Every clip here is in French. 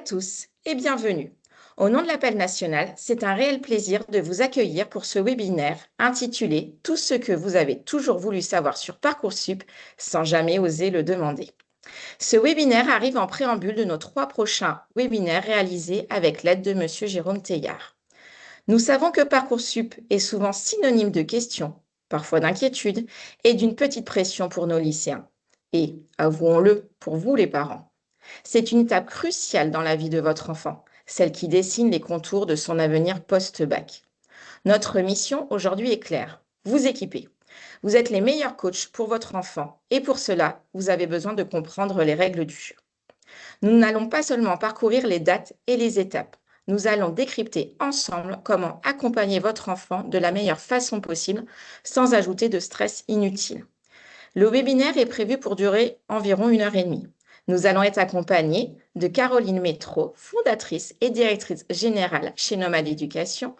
tous et bienvenue. Au nom de l'appel national, c'est un réel plaisir de vous accueillir pour ce webinaire intitulé Tout ce que vous avez toujours voulu savoir sur Parcoursup sans jamais oser le demander. Ce webinaire arrive en préambule de nos 3 prochains webinaires réalisés avec l'aide de Monsieur Jérôme Teilhard. Nous savons que Parcoursup est souvent synonyme de questions, parfois d'inquiétudes et d'une petite pression pour nos lycéens. Et, avouons-le, pour vous les parents. C'est une étape cruciale dans la vie de votre enfant, celle qui dessine les contours de son avenir post-bac. Notre mission aujourd'hui est claire, vous équiper. Vous êtes les meilleurs coachs pour votre enfant et pour cela, vous avez besoin de comprendre les règles du jeu. Nous n'allons pas seulement parcourir les dates et les étapes, nous allons décrypter ensemble comment accompagner votre enfant de la meilleure façon possible sans ajouter de stress inutile. Le webinaire est prévu pour durer environ 1 heure et demie. Nous allons être accompagnés de Caroline Métro, fondatrice et directrice générale chez Nomade Éducation,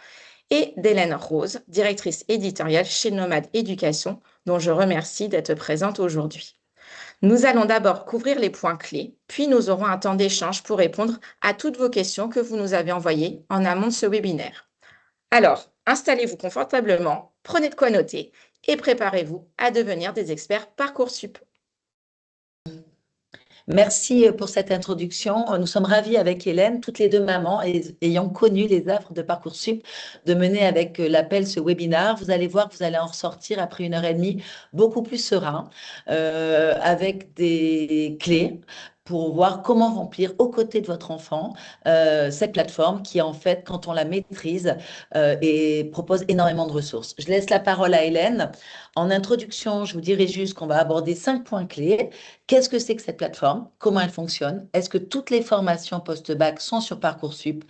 et d'Hélène Rose, directrice éditoriale chez Nomade Éducation, dont je remercie d'être présente aujourd'hui. Nous allons d'abord couvrir les points clés, puis nous aurons un temps d'échange pour répondre à toutes vos questions que vous nous avez envoyées en amont de ce webinaire. Alors, installez-vous confortablement, prenez de quoi noter et préparez-vous à devenir des experts Parcoursup. Merci pour cette introduction. Nous sommes ravis avec Hélène, toutes les deux mamans, ayant connu les affres de Parcoursup, de mener avec l'appel ce webinaire. Vous allez voir que vous allez en ressortir après 1 heure et demie beaucoup plus serein, avec des clés pour voir comment remplir aux côtés de votre enfant cette plateforme qui, en fait, quand on la maîtrise, et propose énormément de ressources. Je laisse la parole à Hélène. En introduction, je vous dirai juste qu'on va aborder 5 points clés. Qu'est-ce que c'est que cette plateforme? Comment elle fonctionne? Est-ce que toutes les formations post-bac sont sur Parcoursup?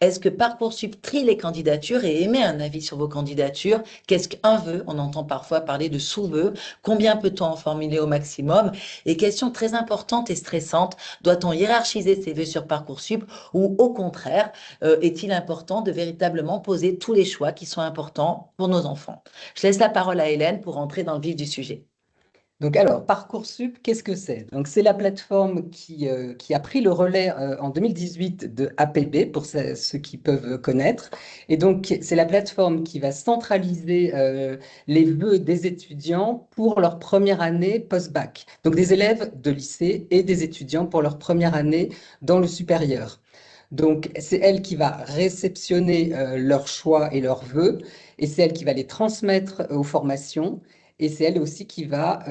Est-ce que Parcoursup trie les candidatures et émet un avis sur vos candidatures? Qu'est-ce qu'un vœu? On entend parfois parler de sous-vœux. Combien peut-on en formuler au maximum? Et question très importante et stressante, doit-on hiérarchiser ces vœux sur Parcoursup ou au contraire, est-il important de véritablement poser tous les choix qui sont importants pour nos enfants? Je laisse la parole à Hélène pour entrer dans le vif du sujet. Donc alors, Parcoursup, qu'est-ce que c'est? Donc c'est la plateforme qui a pris le relais en 2018 de APB, pour ceux qui peuvent connaître. Et donc c'est la plateforme qui va centraliser les vœux des étudiants pour leur première année post-bac. Donc des élèves de lycée et des étudiants pour leur première année dans le supérieur. Donc c'est elle qui va réceptionner leurs choix et leurs vœux, et c'est elle qui va les transmettre aux formations. Et c'est elle aussi qui va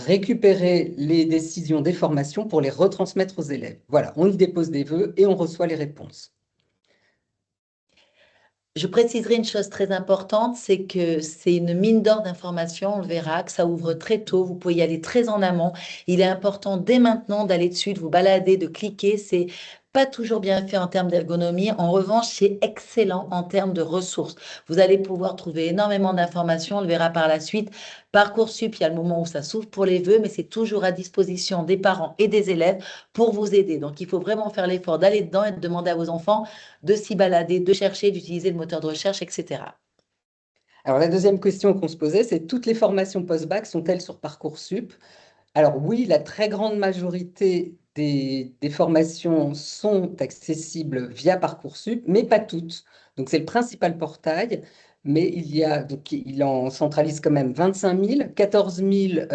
récupérer les décisions des formations pour les retransmettre aux élèves. Voilà, on y dépose des vœux et on reçoit les réponses. Je préciserai une chose très importante, c'est que c'est une mine d'or d'informations. On le verra, que ça ouvre très tôt. Vous pouvez y aller très en amont. Il est important dès maintenant d'aller dessus, de vous balader, de cliquer. C'est pas toujours bien fait en termes d'ergonomie. En revanche, c'est excellent en termes de ressources. Vous allez pouvoir trouver énormément d'informations. On le verra par la suite. Parcoursup, il y a le moment où ça s'ouvre pour les vœux, mais c'est toujours à disposition des parents et des élèves pour vous aider. Donc, il faut vraiment faire l'effort d'aller dedans et de demander à vos enfants de s'y balader, de chercher, d'utiliser le moteur de recherche, etc. Alors la deuxième question qu'on se posait, c'est toutes les formations post-bac sont-elles sur Parcoursup? Alors oui, la très grande majorité des formations sont accessibles via Parcoursup, mais pas toutes. Donc c'est le principal portail, mais il en centralise quand même 25 000, 14 000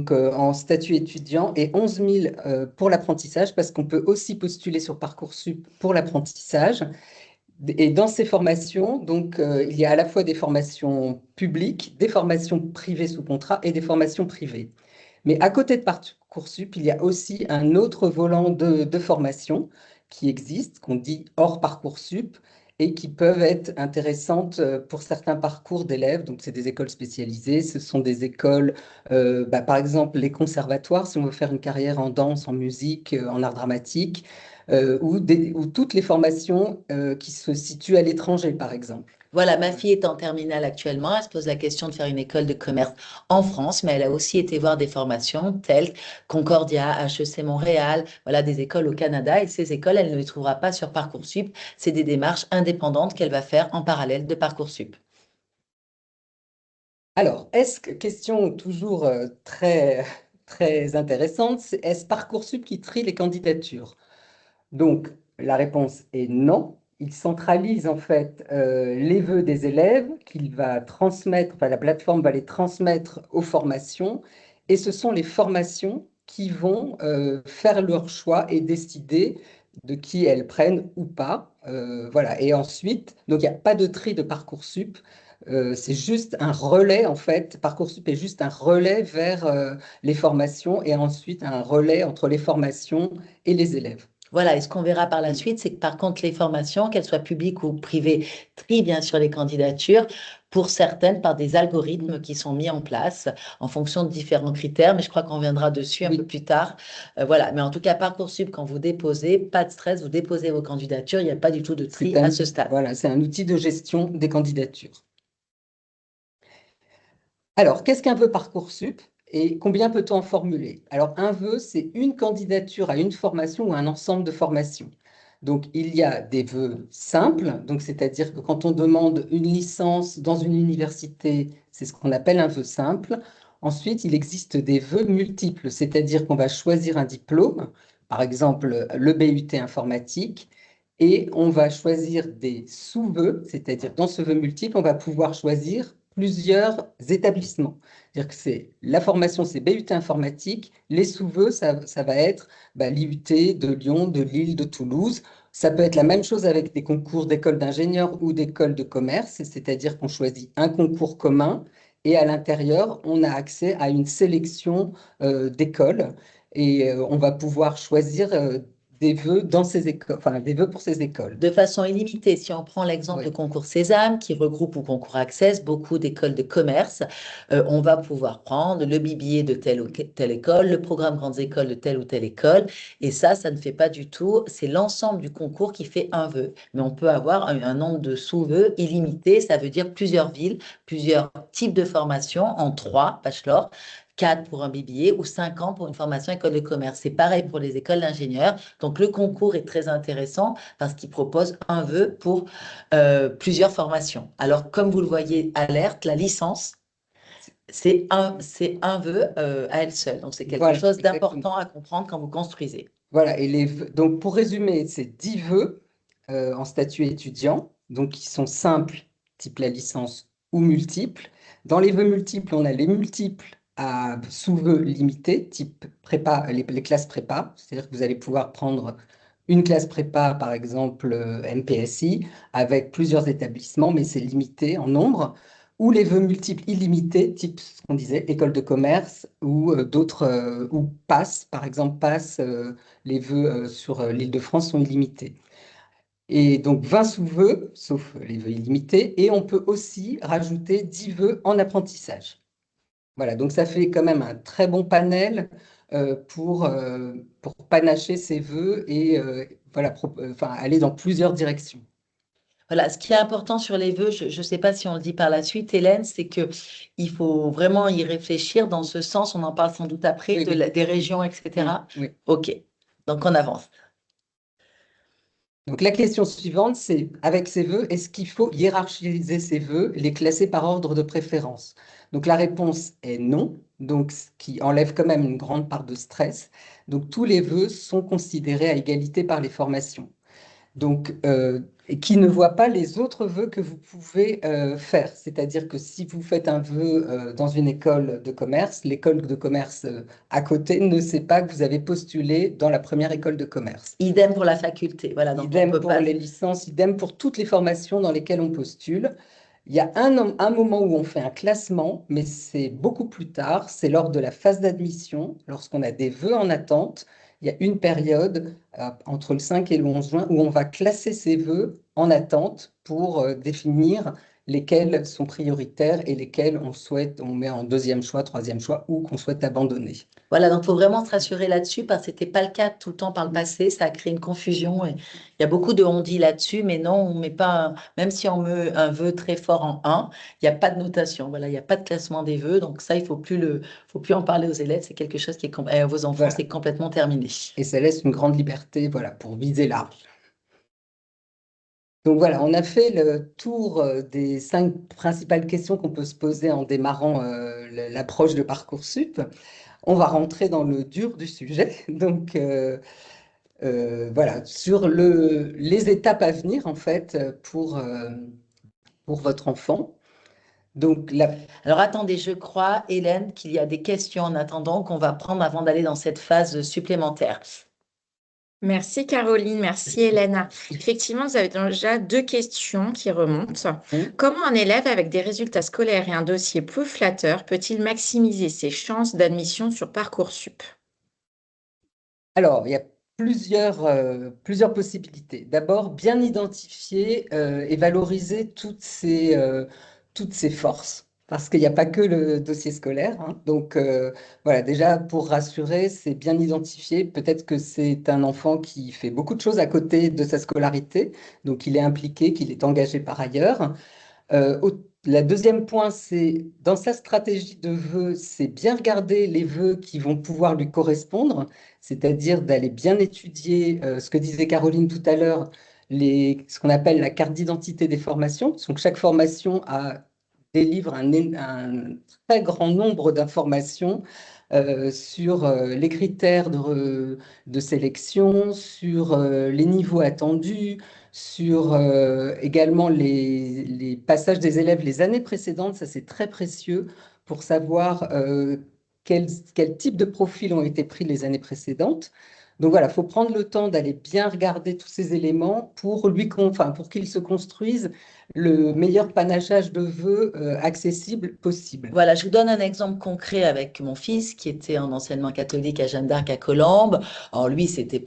en statut étudiant et 11 000 pour l'apprentissage, parce qu'on peut aussi postuler sur Parcoursup pour l'apprentissage. Et dans ces formations, il y a à la fois des formations publiques, des formations privées sous contrat et des formations privées. Mais à côté de Parcoursup, il y a aussi un autre volant de formation qui existe, qu'on dit hors Parcoursup, et qui peuvent être intéressantes pour certains parcours d'élèves. Donc, c'est des écoles spécialisées, ce sont des écoles, par exemple, les conservatoires, si on veut faire une carrière en danse, en musique, en art dramatique, ou toutes les formations qui se situent à l'étranger, par exemple. Voilà, ma fille est en terminale actuellement. Elle se pose la question de faire une école de commerce en France, mais elle a aussi été voir des formations telles Concordia, HEC Montréal, voilà, des écoles au Canada. Et ces écoles, elle ne les trouvera pas sur Parcoursup. C'est des démarches indépendantes qu'elle va faire en parallèle de Parcoursup. Alors, question toujours très, très intéressante, est-ce Parcoursup qui trie les candidatures? Donc, la réponse est non. Il centralise en fait les vœux des élèves qu'il va transmettre, enfin la plateforme va les transmettre aux formations et ce sont les formations qui vont faire leur choix et décider de qui elles prennent ou pas. Voilà. Et ensuite, donc il n'y a pas de tri de Parcoursup. C'est juste un relais en fait. Parcoursup est juste un relais vers les formations et ensuite un relais entre les formations et les élèves. Voilà, et ce qu'on verra par la Mm. suite, c'est que par contre, les formations, qu'elles soient publiques ou privées, trient bien sûr les candidatures, pour certaines par des algorithmes qui sont mis en place en fonction de différents critères, mais je crois qu'on reviendra dessus un peu Oui, plus tard. Voilà, mais en tout cas, Parcoursup, quand vous déposez, pas de stress, vous déposez vos candidatures, il n'y a pas du tout de tri à ce stade. voilà, c'est un outil de gestion des candidatures. Alors, qu'est-ce qu'un vœu Parcoursup et combien peut-on en formuler? Alors, un vœu, c'est une candidature à une formation ou un ensemble de formations. Donc, il y a des vœux simples, donc c'est-à-dire que quand on demande une licence dans une université, c'est ce qu'on appelle un vœu simple. Ensuite, il existe des vœux multiples, c'est-à-dire qu'on va choisir un diplôme, par exemple le BUT informatique, et on va choisir des sous-vœux, c'est-à-dire dans ce vœu multiple, on va pouvoir choisir plusieurs établissements. C'est-à-dire que c'est la formation, c'est BUT informatique, les sous-vœux, ça va être l'IUT de Lyon, de Lille, de Toulouse. Ça peut être la même chose avec des concours d'école d'ingénieurs ou d'école de commerce, c'est-à-dire qu'on choisit un concours commun et à l'intérieur, on a accès à une sélection d'écoles et on va pouvoir choisir des vœux dans ces écoles, enfin des vœux pour ces écoles. De façon illimitée, si on prend l'exemple de Oui. concours Sésame, qui regroupe ou concours Access beaucoup d'écoles de commerce, on va pouvoir prendre le BBA de telle ou telle école, le programme grandes écoles de telle ou telle école, et ça ne fait pas du tout, c'est l'ensemble du concours qui fait un vœu. Mais on peut avoir un nombre de sous-vœux illimité, ça veut dire plusieurs villes, plusieurs types de formations en 3 bachelor, 4 pour un BBA ou 5 ans pour une formation école de commerce. C'est pareil pour les écoles d'ingénieurs. Donc le concours est très intéressant parce qu'il propose un vœu pour plusieurs formations. Alors, comme vous le voyez, alerte, la licence, c'est un vœu à elle seule. Donc, c'est quelque Voilà, chose exactement. d'important à comprendre quand vous construisez. Voilà, et donc pour résumer, c'est 10 vœux en statut étudiant, donc qui sont simples, type la licence, ou multiples. Dans les vœux multiples, on a les multiples à sous-vœux limités, type prépa, les classes prépa, c'est-à-dire que vous allez pouvoir prendre une classe prépa, par exemple MPSI, avec plusieurs établissements, mais c'est limité en nombre, ou les vœux multiples illimités, type ce qu'on disait, école de commerce, ou d'autres, ou PASS, par exemple PASS les vœux sur l'Île-de-France sont illimités. Et donc 20 sous-vœux, sauf les vœux illimités, et on peut aussi rajouter 10 vœux en apprentissage. Voilà, donc ça fait quand même un très bon panel pour panacher ces vœux et voilà, enfin, aller dans plusieurs directions. Voilà, ce qui est important sur les vœux, je ne sais pas si on le dit par la suite, Hélène, c'est que il faut vraiment y réfléchir dans ce sens. On en parle sans doute après, Oui, oui. des régions, etc. Oui. OK, donc on avance. Donc la question suivante, c'est avec ces vœux, est-ce qu'il faut hiérarchiser ces vœux, les classer par ordre de préférence? Donc la réponse est non, donc ce qui enlève quand même une grande part de stress. Donc tous les vœux sont considérés à égalité par les formations. Donc, et qui ne voit pas les autres vœux que vous pouvez faire. C'est-à-dire que si vous faites un vœu dans une école de commerce, l'école de commerce à côté ne sait pas que vous avez postulé dans la première école de commerce. Idem pour la faculté. Voilà, donc on Idem peut pour pas. les licences, idem pour toutes les formations dans lesquelles on postule. Il y a un moment où on fait un classement, mais c'est beaucoup plus tard, c'est lors de la phase d'admission, lorsqu'on a des vœux en attente. Il y a une période entre le 5 et le 11 juin où on va classer ces vœux en attente pour définir lesquels sont prioritaires et lesquels on souhaite, on met en deuxième choix, troisième choix ou qu'on souhaite abandonner. Voilà, donc il faut vraiment se rassurer là-dessus parce que ce n'était pas le cas tout le temps par le passé. Ça a créé une confusion et il y a beaucoup de on-dit là-dessus, mais non, on met pas, même si on met un vœu très fort en 1, il n'y a pas de notation. Voilà, il n'y a pas de classement des vœux. Donc ça, il faut plus en parler aux élèves. C'est quelque chose qui est, à vos enfants, Voilà. c'est complètement terminé. Et ça laisse une grande liberté, voilà, pour viser large. Donc voilà, on a fait le tour des 5 principales questions qu'on peut se poser en démarrant l'approche de Parcoursup. On va rentrer dans le dur du sujet. Donc, Voilà, sur les étapes à venir, en fait, pour votre enfant. Donc, Alors attendez, je crois, Hélène, qu'il y a des questions en attendant qu'on va prendre avant d'aller dans cette phase supplémentaire. Merci Caroline, merci Hélène. Effectivement, vous avez déjà deux questions qui remontent. Comment un élève avec des résultats scolaires et un dossier peu flatteur peut-il maximiser ses chances d'admission sur Parcoursup? Alors, il y a plusieurs possibilités. D'abord, bien identifier et valoriser toutes ces forces, parce qu'il n'y a pas que le dossier scolaire, hein. Donc, voilà, déjà, pour rassurer, c'est bien identifier. Peut-être que c'est un enfant qui fait beaucoup de choses à côté de sa scolarité, donc il est impliqué, qu'il est engagé par ailleurs. La deuxième point, c'est dans sa stratégie de vœux, c'est bien regarder les vœux qui vont pouvoir lui correspondre, c'est-à-dire d'aller bien étudier ce que disait Caroline tout à l'heure, ce qu'on appelle la carte d'identité des formations. Donc chaque formation délivre un très grand nombre d'informations sur les critères de sélection, sur les niveaux attendus, sur également les passages des élèves les années précédentes. Ça, c'est très précieux pour savoir quel type de profils ont été pris les années précédentes. Donc voilà, il faut prendre le temps d'aller bien regarder tous ces éléments pour pour qu'il se construise le meilleur panachage de vœux accessible possible. Voilà, je vous donne un exemple concret avec mon fils qui était en enseignement catholique à Jeanne d'Arc à Colombes. Alors lui, c'était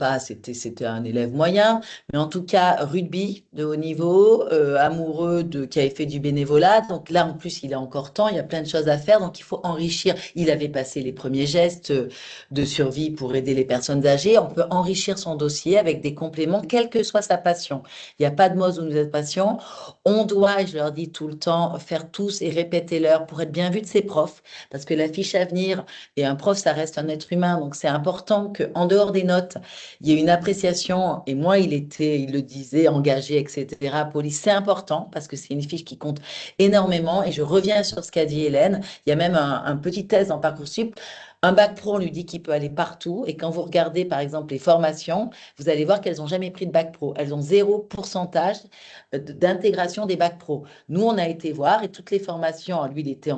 un élève moyen, mais en tout cas rugby de haut niveau, amoureux qui avait fait du bénévolat. Donc là, en plus, il a encore temps, il y a plein de choses à faire, donc il faut enrichir. Il avait passé les premiers gestes de survie pour aider les personnes âgées. On peut enrichir son dossier avec des compléments, quelle que soit sa passion. Il n'y a pas de mode où vous êtes patient. On doit, et je leur dis tout le temps, faire tous et répéter-leur pour être bien vu de ses profs, parce que la fiche à venir, et un prof, ça reste un être humain, donc c'est important qu'en dehors des notes, il y ait une appréciation, et moi, il le disait, engagé, etc., poli, c'est important, parce que c'est une fiche qui compte énormément, et je reviens sur ce qu'a dit Hélène, il y a même un petit test dans Parcoursup. Un bac pro, on lui dit qu'il peut aller partout. Et quand vous regardez, par exemple, les formations, vous allez voir qu'elles n'ont jamais pris de bac pro. Elles ont 0% d'intégration des bacs pro. Nous, on a été voir et toutes les formations, lui, il était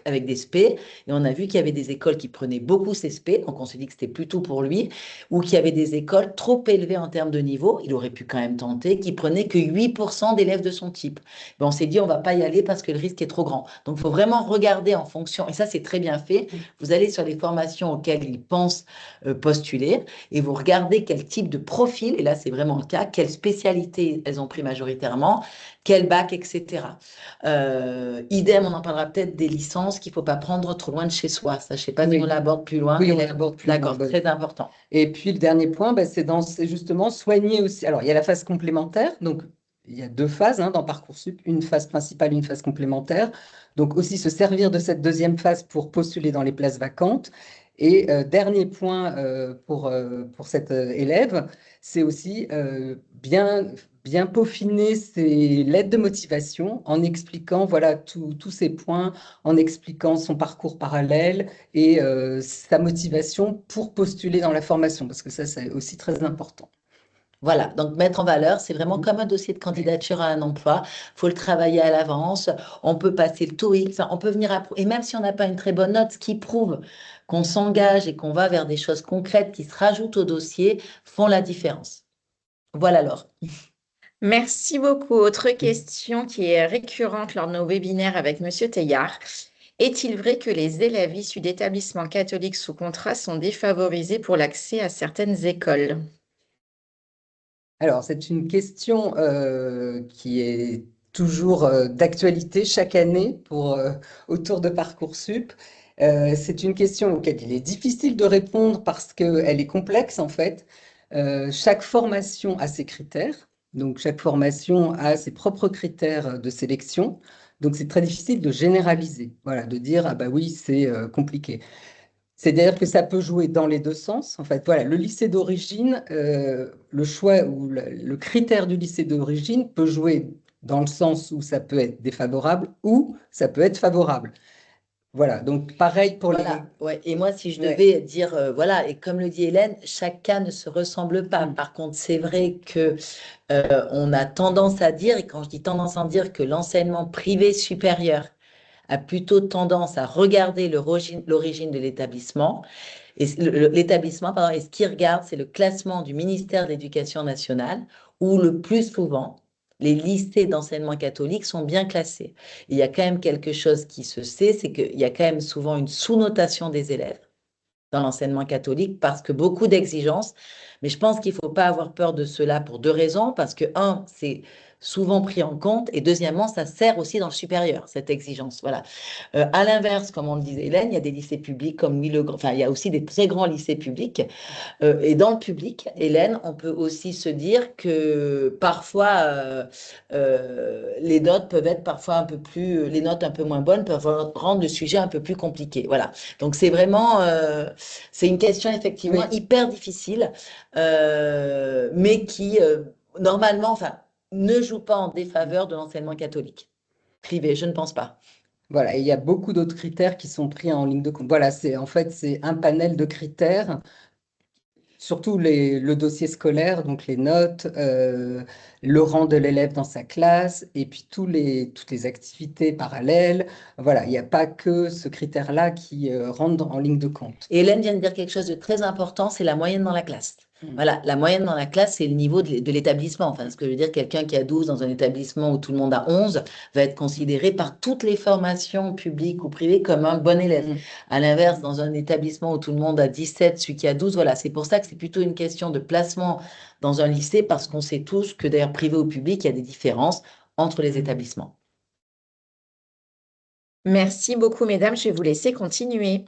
avec des SP et on a vu qu'il y avait des écoles qui prenaient beaucoup ces SP, donc on s'est dit que c'était plutôt pour lui, ou qu'il y avait des écoles trop élevées en termes de niveau, il aurait pu quand même tenter, qui prenaient que 8% d'élèves de son type. Ben, on s'est dit, on va pas y aller parce que le risque est trop grand. Donc, il faut vraiment regarder en fonction, et ça, c'est très bien fait. Vous allez sur les formations auxquelles il pense postuler et vous regardez quel type de profil, et là, c'est vraiment le cas, quelle spécialité elles ont pris majoritairement, quel bac, etc. Idem, on en parlera peut-être des licences qu'il ne faut pas prendre trop loin de chez soi. Ça, je ne sais pas si on l'aborde plus loin. Oui, on l'aborde plus loin. D'accord, très important. Et puis le dernier point, c'est justement soigner aussi. Alors, il y a la phase complémentaire, donc il y a deux phases dans Parcoursup, une phase principale, une phase complémentaire. Donc aussi se servir de cette deuxième phase pour postuler dans les places vacantes. Et dernier point pour cet élève, c'est aussi bien peaufiner ses lettres de motivation en expliquant voilà, tous ces points, en expliquant son parcours parallèle et sa motivation pour postuler dans la formation, parce que ça, c'est aussi très important. Voilà, donc mettre en valeur, c'est vraiment comme un dossier de candidature à un emploi. Il faut le travailler à l'avance. On peut passer le TOEIC, enfin, on peut venir et même si on n'a pas une très bonne note, ce qui prouve qu'on s'engage et qu'on va vers des choses concrètes qui se rajoutent au dossier font la différence. Voilà alors. Merci beaucoup. Autre question qui est récurrente lors de nos webinaires avec Monsieur Teilhard. Est-il vrai que les élèves issus d'établissements catholiques sous contrat sont défavorisés pour l'accès à certaines écoles? Alors, c'est une question qui est toujours d'actualité chaque année autour de Parcoursup. C'est une question auquel il est difficile de répondre parce qu'elle est complexe en fait. Chaque formation a ses critères, donc chaque formation a ses propres critères de sélection. Donc c'est très difficile de généraliser, voilà, de dire ah bah oui c'est compliqué. C'est-à-dire que ça peut jouer dans les deux sens. En fait, voilà, le lycée d'origine, le choix ou le critère du lycée d'origine peut jouer dans le sens où ça peut être défavorable ou ça peut être favorable. Voilà, donc pareil pour les... Voilà, ouais. Et moi, si je Ouais. devais dire, voilà, et comme le dit Hélène, chaque cas ne se ressemble pas. Par contre, c'est vrai que on a tendance à dire, et quand je dis tendance à dire que l'enseignement privé supérieur a plutôt tendance à regarder l'origine de l'établissement, et l'établissement, pardon, et ce qu'il regarde, c'est le classement du ministère de l'Éducation nationale, où le plus souvent, les lycées d'enseignement catholique sont bien classés. Il y a quand même quelque chose qui se sait, c'est qu'il y a quand même souvent une sous-notation des élèves dans l'enseignement catholique parce que beaucoup d'exigences. Mais je pense qu'il ne faut pas avoir peur de cela pour deux raisons. Parce que, un, c'est souvent pris en compte. Et deuxièmement, ça sert aussi dans le supérieur, cette exigence. Voilà. À l'inverse, comme on le disait Hélène, il y a des lycées publics comme Louis-le-Grand. Enfin, il y a aussi des très grands lycées publics. Et dans le public, Hélène, on peut aussi se dire que parfois, les notes peuvent être parfois un peu plus, les notes un peu moins bonnes peuvent rendre le sujet un peu plus compliqué. Voilà. Donc c'est vraiment, c'est une question effectivement Oui, hyper difficile, mais qui normalement, enfin, ne joue pas en défaveur de l'enseignement catholique privé. Je ne pense pas. voilà, et il y a beaucoup d'autres critères qui sont pris en ligne de compte. Voilà, en fait, c'est un panel de critères, surtout le dossier scolaire, donc les notes, le rang de l'élève dans sa classe, et puis toutes les activités parallèles. Voilà, il n'y a pas que ce critère-là qui rentre en ligne de compte. Et Hélène vient de dire quelque chose de très important, c'est la moyenne dans la classe. Mm. Voilà, la moyenne dans la classe, c'est le niveau de l'établissement. Enfin, ce que je veux dire, quelqu'un qui a 12 dans un établissement où tout le monde a 11 va être considéré par toutes les formations publiques ou privées comme un bon élève. Mm. À l'inverse, dans un établissement où tout le monde a 17, celui qui a 12, voilà, c'est pour ça que c'est plutôt une question de placement dans un lycée, parce qu'on sait tous que d'ailleurs, privé ou public, il y a des différences entre les établissements. Merci beaucoup, mesdames. Je vais vous laisser continuer.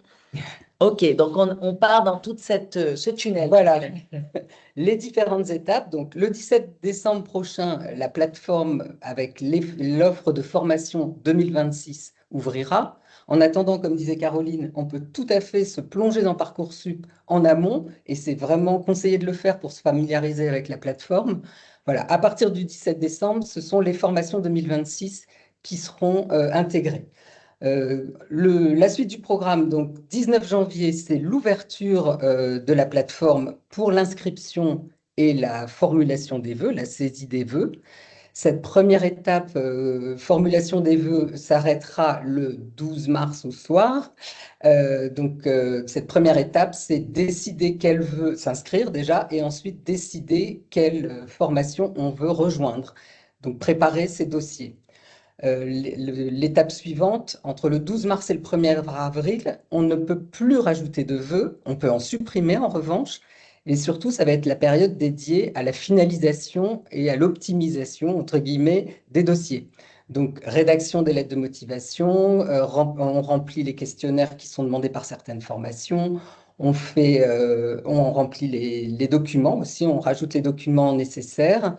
Ok, donc on part dans toute ce tunnel. Voilà, les différentes étapes. Donc, le 17 décembre prochain, la plateforme avec l'offre de formation 2026 ouvrira. En attendant, comme disait Caroline, on peut tout à fait se plonger dans Parcoursup en amont et c'est vraiment conseillé de le faire pour se familiariser avec la plateforme. Voilà, à partir du 17 décembre, ce sont les formations 2026 qui seront intégrées. La suite du programme, donc 19 janvier, c'est l'ouverture de la plateforme pour l'inscription et la formulation des vœux, la saisie des vœux. Cette première étape, formulation des vœux, s'arrêtera le 12 mars au soir. Cette première étape, c'est décider quel vœu s'inscrire déjà et ensuite décider quelle formation on veut rejoindre. Donc, préparer ces dossiers. L'étape suivante, entre le 12 mars et le 1er avril, on ne peut plus rajouter de vœux, on peut en supprimer en revanche, et surtout, ça va être la période dédiée à la finalisation et à l'optimisation, entre guillemets, des dossiers. Donc, rédaction des lettres de motivation, on remplit les questionnaires qui sont demandés par certaines formations, on remplit les documents aussi, on rajoute les documents nécessaires.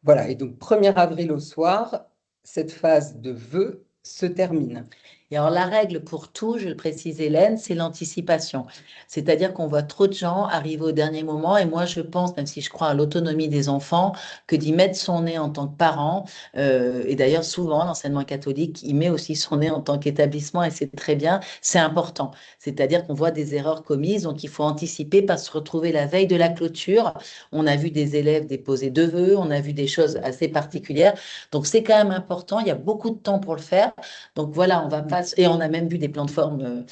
Voilà, et donc 1er avril au soir, cette phase de vœux se termine. Et alors, la règle pour tout, je le précise, Hélène, c'est l'anticipation. C'est-à-dire qu'on voit trop de gens arriver au dernier moment. Et moi, je pense, même si je crois à l'autonomie des enfants, que d'y mettre son nez en tant que parent, et d'ailleurs, souvent, l'enseignement catholique, il met aussi son nez en tant qu'établissement, et c'est très bien, c'est important. C'est-à-dire qu'on voit des erreurs commises, donc il faut anticiper, pas se retrouver la veille de la clôture. On a vu des élèves déposer deux vœux, on a vu des choses assez particulières. Donc, c'est quand même important. Il y a beaucoup de temps pour le faire. Donc voilà, on va pas. Et on a même vu des plans de forme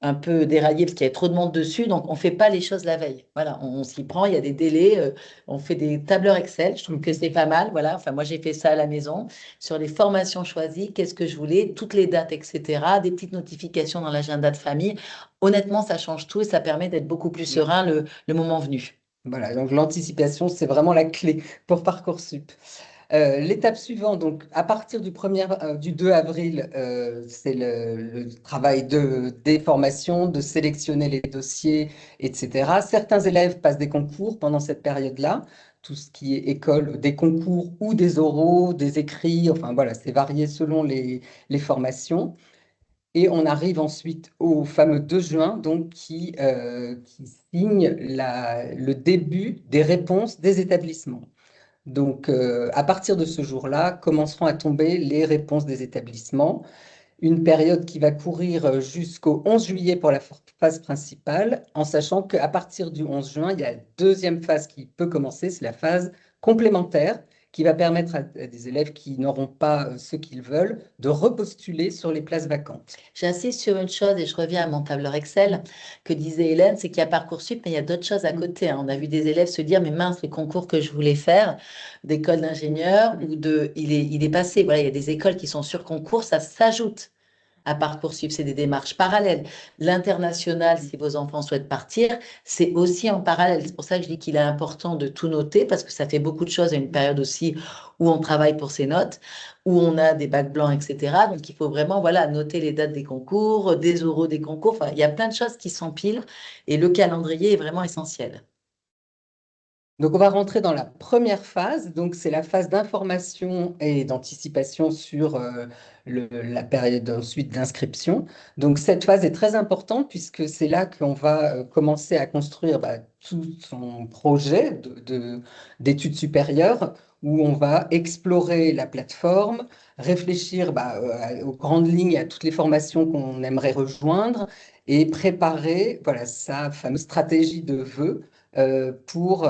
un peu déraillés parce qu'il y avait trop de monde dessus. Donc on ne fait pas les choses la veille. Voilà, on s'y prend, il y a des délais. On fait des tableurs Excel. Je trouve que c'est pas mal. Voilà, enfin moi j'ai fait ça à la maison sur les formations choisies, qu'est-ce que je voulais, toutes les dates, etc. Des petites notifications dans l'agenda de famille. Honnêtement, ça change tout et ça permet d'être beaucoup plus serein le moment venu. Voilà, donc l'anticipation, c'est vraiment la clé pour Parcoursup. L'étape suivante, donc à partir du 2 avril, c'est le travail des formations, de sélectionner les dossiers, etc. Certains élèves passent des concours pendant cette période-là, tout ce qui est école, des concours ou des oraux, des écrits, enfin voilà, c'est varié selon les formations. Et on arrive ensuite au fameux 2 juin, donc qui signe le début des réponses des établissements. Donc, à partir de ce jour-là, commenceront à tomber les réponses des établissements. une période qui va courir jusqu'au 11 juillet pour la phase principale, en sachant qu'à partir du 11 juin, il y a la deuxième phase qui peut commencer, c'est la phase complémentaire, qui va permettre à des élèves qui n'auront pas ce qu'ils veulent de repostuler sur les places vacantes. J'insiste sur une chose et je reviens à mon tableur Excel que disait Hélène, c'est qu'il y a Parcoursup, mais il y a d'autres choses à côté, hein. On a vu des élèves se dire, mais mince, les concours que je voulais faire d'école d'ingénieur il est passé. Voilà, il y a des écoles qui sont sur concours, ça s'ajoute à Parcoursup, c'est des démarches parallèles. L'international, si vos enfants souhaitent partir, c'est aussi en parallèle. C'est pour ça que je dis qu'il est important de tout noter, parce que ça fait beaucoup de choses à une période aussi où on travaille pour ses notes, où on a des bacs blancs, etc. Donc, il faut vraiment voilà, noter les dates des concours, des oraux des concours. Enfin, il y a plein de choses qui s'empilent et le calendrier est vraiment essentiel. Donc, on va rentrer dans la première phase. Donc, c'est la phase d'information et d'anticipation sur la période ensuite d'inscription. Donc, cette phase est très importante puisque c'est là qu'on va commencer à construire tout son projet d'études supérieures où on va explorer la plateforme, réfléchir aux grandes lignes, à toutes les formations qu'on aimerait rejoindre et préparer voilà, sa fameuse stratégie de vœux pour,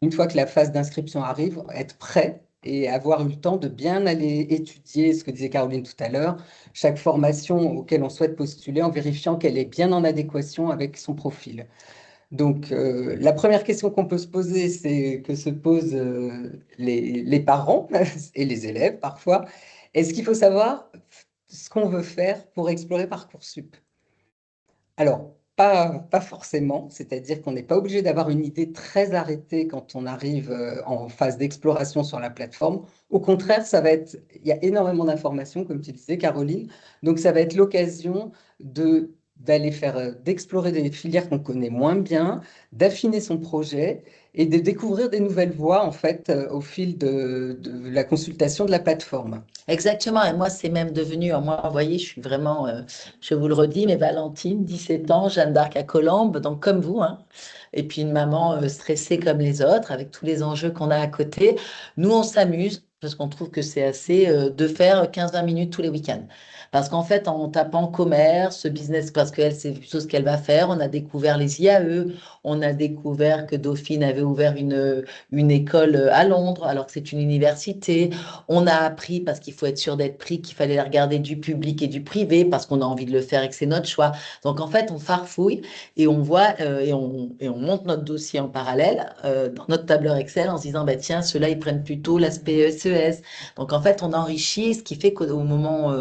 une fois que la phase d'inscription arrive, être prêt et avoir eu le temps de bien aller étudier, ce que disait Caroline tout à l'heure, chaque formation auquel on souhaite postuler en vérifiant qu'elle est bien en adéquation avec son profil. Donc, la première question qu'on peut se poser, c'est que se posent les parents et les élèves parfois. Est-ce qu'il faut savoir ce qu'on veut faire pour explorer Parcoursup? Alors, pas forcément, c'est-à-dire qu'on n'est pas obligé d'avoir une idée très arrêtée quand on arrive en phase d'exploration sur la plateforme. Au contraire, il y a énormément d'informations, comme tu disais, Caroline. Donc, ça va être l'occasion d'explorer des filières qu'on connaît moins bien, d'affiner son projet et de découvrir des nouvelles voies, en fait, au fil de la consultation de la plateforme. Exactement, et moi, c'est même devenu, moi, vous voyez, je suis vraiment, je vous le redis, mais Valentine, 17 ans, Jeanne d'Arc à Colombes, donc comme vous, hein. Et puis une maman stressée comme les autres, avec tous les enjeux qu'on a à côté. Nous, on s'amuse, parce qu'on trouve que c'est assez de faire 15-20 minutes tous les week-ends. Parce qu'en fait, en tapant commerce, business, parce qu'elle, c'est plutôt ce qu'elle va faire, on a découvert les IAE, on a découvert que Dauphine avait ouvert une école à Londres, alors que c'est une université. On a appris, parce qu'il faut être sûr d'être pris, qu'il fallait regarder du public et du privé, parce qu'on a envie de le faire et que c'est notre choix. Donc, en fait, on farfouille et on voit et on monte notre dossier en parallèle dans notre tableur Excel en se disant, bah, tiens, ceux-là, ils prennent plutôt l'aspect SES. Donc, en fait, on enrichit, ce qui fait qu'au moment,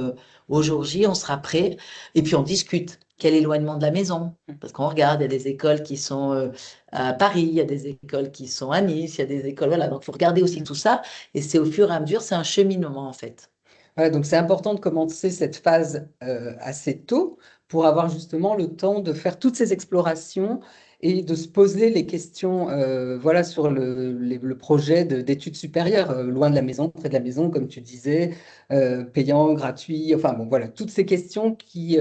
au jour J, on sera prêt et puis on discute. Quel éloignement de la maison? Parce qu'on regarde, il y a des écoles qui sont à Paris, il y a des écoles qui sont à Nice, il y a des écoles, voilà. Donc, il faut regarder aussi tout ça. Et c'est au fur et à mesure, c'est un cheminement en fait. Voilà, donc c'est important de commencer cette phase assez tôt pour avoir justement le temps de faire toutes ces explorations et de se poser les questions voilà, sur le projet d'études supérieures, loin de la maison, près de la maison, comme tu disais, payant, gratuit, enfin bon, voilà, toutes ces questions qui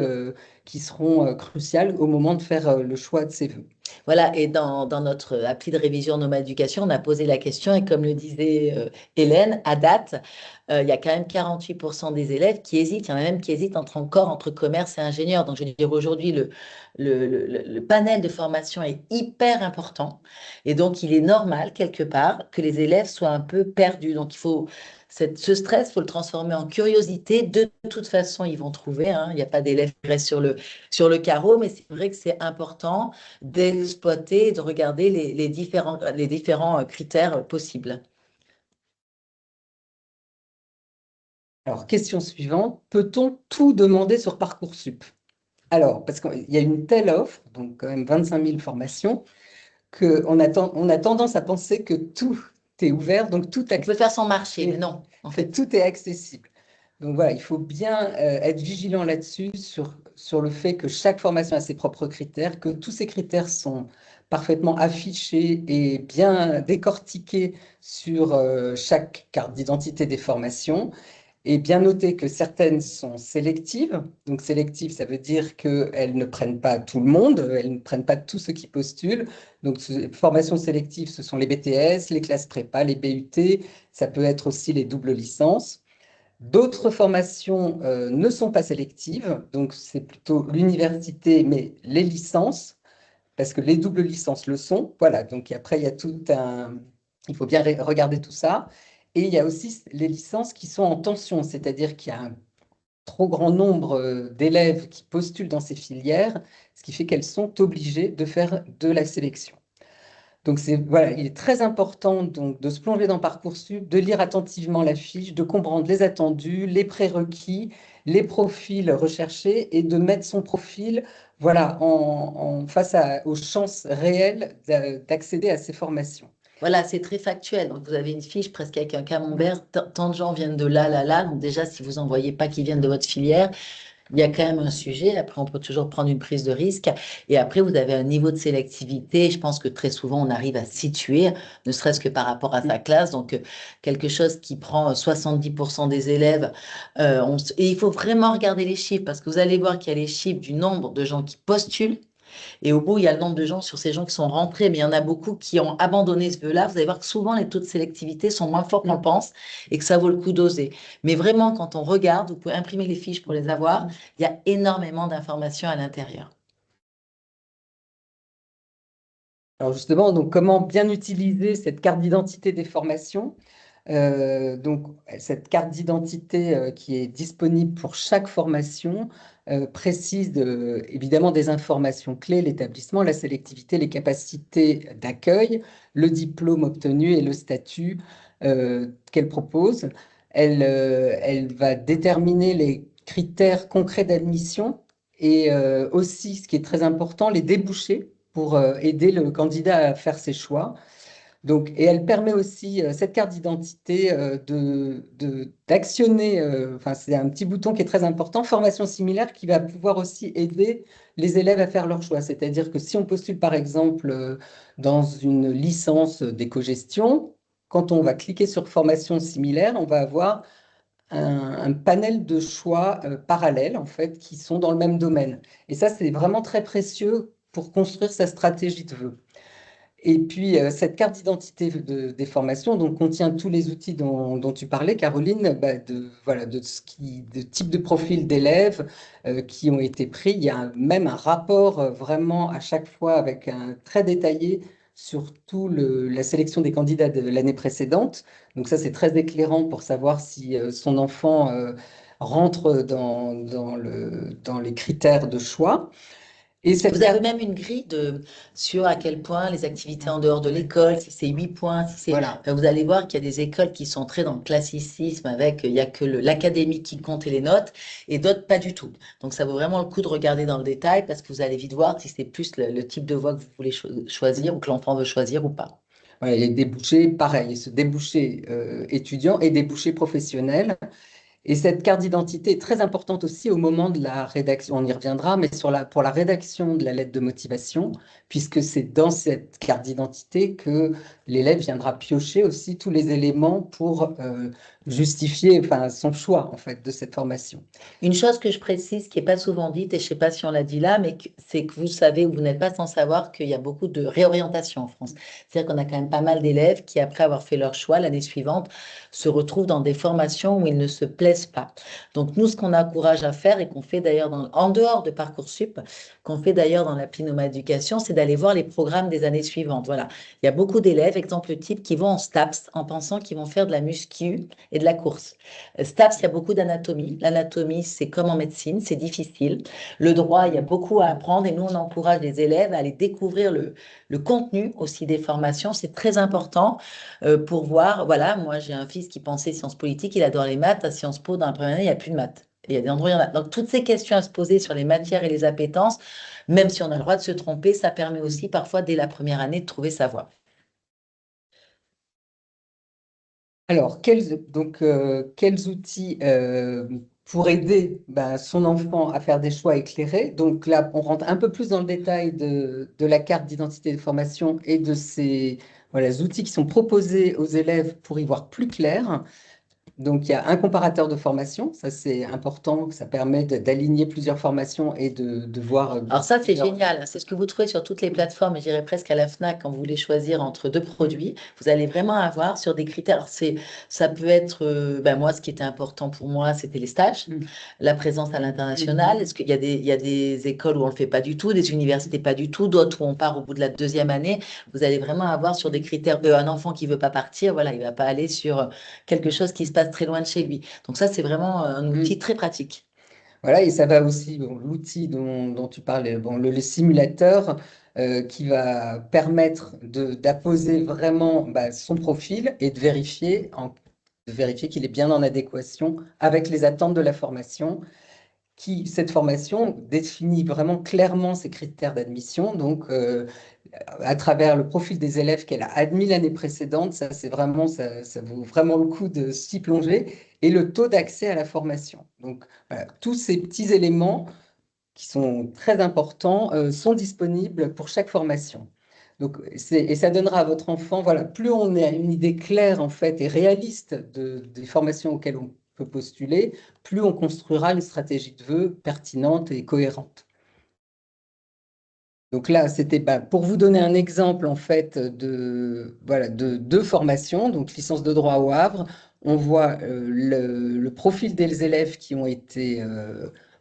seront cruciales au moment de faire le choix de ses vœux. Voilà, et dans notre appli de révision Noma Éducation, on a posé la question, et comme le disait Hélène, à date, il y a quand même 48% des élèves qui hésitent. Il y en a même qui hésitent encore entre commerce et ingénieur. Donc, je veux dire, aujourd'hui, le panel de formation est hyper important. Et donc, il est normal, quelque part, que les élèves soient un peu perdus. Donc, ce stress, il faut le transformer en curiosité. De toute façon, ils vont trouver, hein. Il n'y a pas d'élèves qui restent sur le carreau, mais c'est vrai que c'est important d'exploiter et de regarder les différents critères possibles. Alors, question suivante, peut-on tout demander sur Parcoursup? Alors, parce qu'il y a une telle offre, donc quand même 25 000 formations, on a tendance à penser que tout est ouvert, donc On peut faire son marché, mais non, en fait. tout est accessible. Donc voilà, il faut bien être vigilant là-dessus, sur le fait que chaque formation a ses propres critères, que tous ces critères sont parfaitement affichés et bien décortiqués sur chaque carte d'identité des formations. Et bien noter que certaines sont sélectives. Donc sélectives, ça veut dire qu'elles ne prennent pas tout le monde, elles ne prennent pas tous ceux qui postulent. Donc formations sélectives, ce sont les BTS, les classes prépa, les BUT, ça peut être aussi les doubles licences. D'autres formations ne sont pas sélectives, donc c'est plutôt l'université, mais les licences, parce que les doubles licences le sont. Voilà, donc après, il y a tout un... Il faut bien regarder tout ça. Et il y a aussi les licences qui sont en tension, c'est-à-dire qu'il y a un trop grand nombre d'élèves qui postulent dans ces filières, ce qui fait qu'elles sont obligées de faire de la sélection. Donc voilà, il est très important donc, de se plonger dans Parcoursup, de lire attentivement la fiche, de comprendre les attendus, les prérequis, les profils recherchés et de mettre son profil voilà, face aux chances réelles d'accéder à ces formations. Voilà, c'est très factuel. Donc, vous avez une fiche presque avec un camembert. Tant de gens viennent de là, là, là. Donc, déjà, si vous n'en voyez pas qui viennent de votre filière, il y a quand même un sujet. Après, on peut toujours prendre une prise de risque. Et après, vous avez un niveau de sélectivité. Je pense que très souvent, on arrive à situer, ne serait-ce que par rapport à sa classe. Donc, quelque chose qui prend 70% des élèves. Et il faut vraiment regarder les chiffres parce que vous allez voir qu'il y a les chiffres du nombre de gens qui postulent. Et au bout, il y a le nombre de gens sur ces gens qui sont rentrés, mais il y en a beaucoup qui ont abandonné ce vœu-là. Vous allez voir que souvent, les taux de sélectivité sont moins forts qu'on pense et que ça vaut le coup d'oser. Mais vraiment, quand on regarde, vous pouvez imprimer les fiches pour les avoir, il y a énormément d'informations à l'intérieur. Alors justement, donc, comment bien utiliser cette carte d'identité des formations? Donc, cette carte d'identité qui est disponible pour chaque formation précise évidemment des informations clés, l'établissement, la sélectivité, les capacités d'accueil, le diplôme obtenu et le statut qu'elle propose. Elle va déterminer les critères concrets d'admission et aussi, ce qui est très important, les débouchés pour aider le candidat à faire ses choix. Donc, et elle permet aussi, cette carte d'identité, d'actionner, enfin, c'est un petit bouton qui est très important, formation similaire, qui va pouvoir aussi aider les élèves à faire leur choix. C'est-à-dire que si on postule, par exemple, dans une licence d'éco-gestion, quand on va cliquer sur formation similaire, on va avoir un panel de choix parallèles, en fait, qui sont dans le même domaine. Et ça, c'est vraiment très précieux pour construire sa stratégie de vœux. Et puis, cette carte d'identité des formations donc, contient tous les outils dont tu parlais, Caroline, bah, voilà, de type de profil d'élèves qui ont été pris. Il y a même un rapport vraiment à chaque fois avec un très détaillé sur la sélection des candidats de l'année précédente. Donc ça, c'est très éclairant pour savoir si son enfant rentre dans les critères de choix. Et cette Vous avez carte, même une grille sur à quel point les activités en dehors de l'école, si c'est 8 points, si c'est... voilà. Enfin, vous allez voir qu'il y a des écoles qui sont très dans le classicisme avec, il n'y a que l'académie qui compte et les notes, et d'autres pas du tout. Donc ça vaut vraiment le coup de regarder dans le détail parce que vous allez vite voir si c'est plus le type de voie que vous voulez choisir ou que l'enfant veut choisir ou pas. Ouais, les débouchés, pareil, ce débouché étudiant et débouché professionnel. Et cette carte d'identité est très importante aussi au moment de la rédaction, on y reviendra, mais pour la rédaction de la lettre de motivation, puisque c'est dans cette carte d'identité que l'élève viendra piocher aussi tous les éléments pour justifier enfin, son choix en fait, de cette formation. Une chose que je précise, qui n'est pas souvent dite, et je ne sais pas si on l'a dit là, mais c'est que vous savez ou vous n'êtes pas sans savoir qu'il y a beaucoup de réorientation en France. C'est-à-dire qu'on a quand même pas mal d'élèves qui, après avoir fait leur choix l'année suivante, se retrouvent dans des formations où ils ne se plaisent pas. Donc nous, ce qu'on encourage à faire et qu'on fait d'ailleurs en dehors de Parcoursup, qu'on fait d'ailleurs dans l'appli Noma Éducation, c'est d'aller voir les programmes des années suivantes. Voilà. Il y a beaucoup d'élèves, exemple type, qui vont en STAPS en pensant qu'ils vont faire de la muscu et de la course. STAPS, il y a beaucoup d'anatomie. L'anatomie, c'est comme en médecine, c'est difficile. Le droit, il y a beaucoup à apprendre et nous, on encourage les élèves à aller découvrir le contenu aussi des formations. C'est très important pour voir. Voilà, moi, j'ai un fils qui pensait sciences politiques, il adore les maths. À Sciences Po, dans la première année, il n'y a plus de maths. Et il y a des endroits où il y en a. Donc, toutes ces questions à se poser sur les matières et les appétences, même si on a le droit de se tromper, ça permet aussi parfois, dès la première année, de trouver sa voie. Alors, quels outils pour aider ben, son enfant à faire des choix éclairés? Donc là, on rentre un peu plus dans le détail de la carte d'identité de formation et de ces voilà, outils qui sont proposés aux élèves pour y voir plus clair. Donc, il y a un comparateur de formation, ça c'est important, ça permet d'aligner plusieurs formations et de voir Alors ça, c'est plusieurs- génial. C'est ce que vous trouvez sur toutes les plateformes, et je dirais presque à la FNAC quand vous voulez choisir entre deux produits. Vous allez vraiment avoir sur des critères. Alors, ça peut être, ben moi, ce qui était important pour moi, c'était les stages, Mm. la présence à l'international. Est-ce qu'il y a il y a des écoles où on ne le fait pas du tout, des universités pas du tout, d'autres où on part au bout de la deuxième année. Vous allez vraiment avoir sur des critères. Un enfant qui veut pas partir, voilà, il va pas aller sur quelque chose qui se passe très loin de chez lui. Donc ça, c'est vraiment un outil très pratique. Voilà, et ça va aussi, bon, l'outil dont tu parlais, bon, le simulateur qui va permettre d'apposer vraiment son profil et de vérifier qu'il est bien en adéquation avec les attentes de la formation cette formation définit vraiment clairement ses critères d'admission. Donc, à travers le profil des élèves qu'elle a admis l'année précédente, ça vaut vraiment le coup de s'y plonger, et le taux d'accès à la formation. Donc, voilà, tous ces petits éléments qui sont très importants sont disponibles pour chaque formation. Donc, et ça donnera à votre enfant, voilà, plus on a une idée claire en fait et réaliste des formations auxquelles on peut postuler, plus on construira une stratégie de vœux pertinente et cohérente. Donc là, c'était pour vous donner un exemple en fait voilà, de deux formations, donc licence de droit au Havre. On voit le profil des élèves qui ont été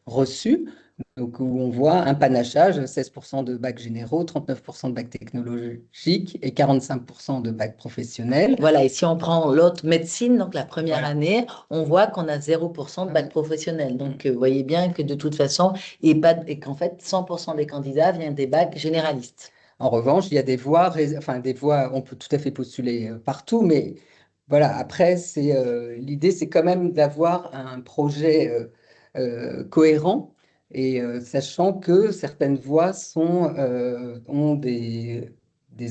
reçus, donc où on voit un panachage, 16% de bacs généraux, 39% de bacs technologiques et 45% de bacs professionnels. Voilà, et si on prend l'autre médecine, donc la première Voilà. année, on voit qu'on a 0% de bac Ouais. professionnel. Donc, vous voyez bien que de toute façon, et qu'en fait, 100% des candidats viennent des bacs généralistes. En revanche, il y a des voies, enfin des voies, on peut tout à fait postuler partout, mais voilà, après, l'idée, c'est quand même d'avoir un projet cohérent, et sachant que certaines voies ont des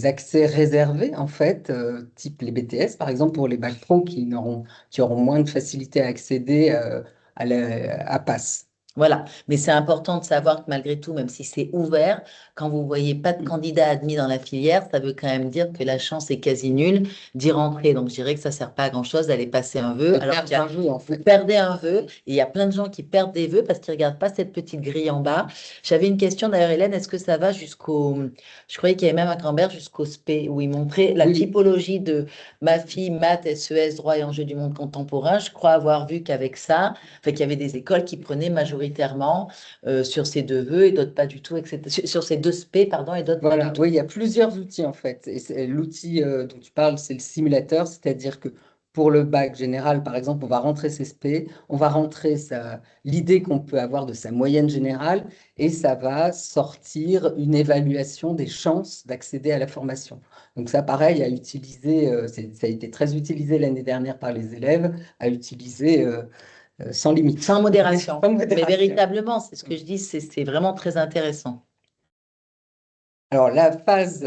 accès réservés, en fait, type les BTS, par exemple, pour les bacs pro qui auront moins de facilité à accéder à PASS. Voilà, mais c'est important de savoir que malgré tout, même si c'est ouvert, quand vous ne voyez pas de candidats admis dans la filière, ça veut quand même dire que la chance est quasi nulle d'y rentrer. Donc, je dirais que ça ne sert pas à grand-chose d'aller passer un vœu. Alors Perdre un vœu, en vous fait. perdez un vœu, et il y a plein de gens qui perdent des vœux parce qu'ils ne regardent pas cette petite grille en bas. J'avais une question d'ailleurs, Hélène, est-ce que ça va jusqu'au... Je croyais qu'il y avait même un Cambert jusqu'au SP, où il montrait la Oui. typologie de ma fille, maths, SES, droit et enjeux du monde contemporain. Je crois avoir vu qu'avec ça, qu'il y avait des écoles qui prenaient majoritairement sur ces deux vœux et d'autres pas du tout, etc. Sur ces deux SP, pardon, et d'autres pas du Voilà, tout. oui, il y a plusieurs outils en fait. Et l'outil dont tu parles, c'est le simulateur, c'est-à-dire que pour le bac général, par exemple, on va rentrer ses SP, on va rentrer l'idée qu'on peut avoir de sa moyenne générale, et ça va sortir une évaluation des chances d'accéder à la formation. Donc ça, pareil, à utiliser, ça a été très utilisé l'année dernière par les élèves, à utiliser sans limite. Sans modération. Sans Mais modération. véritablement, c'est ce que je dis, c'est vraiment très intéressant. Alors, la phase,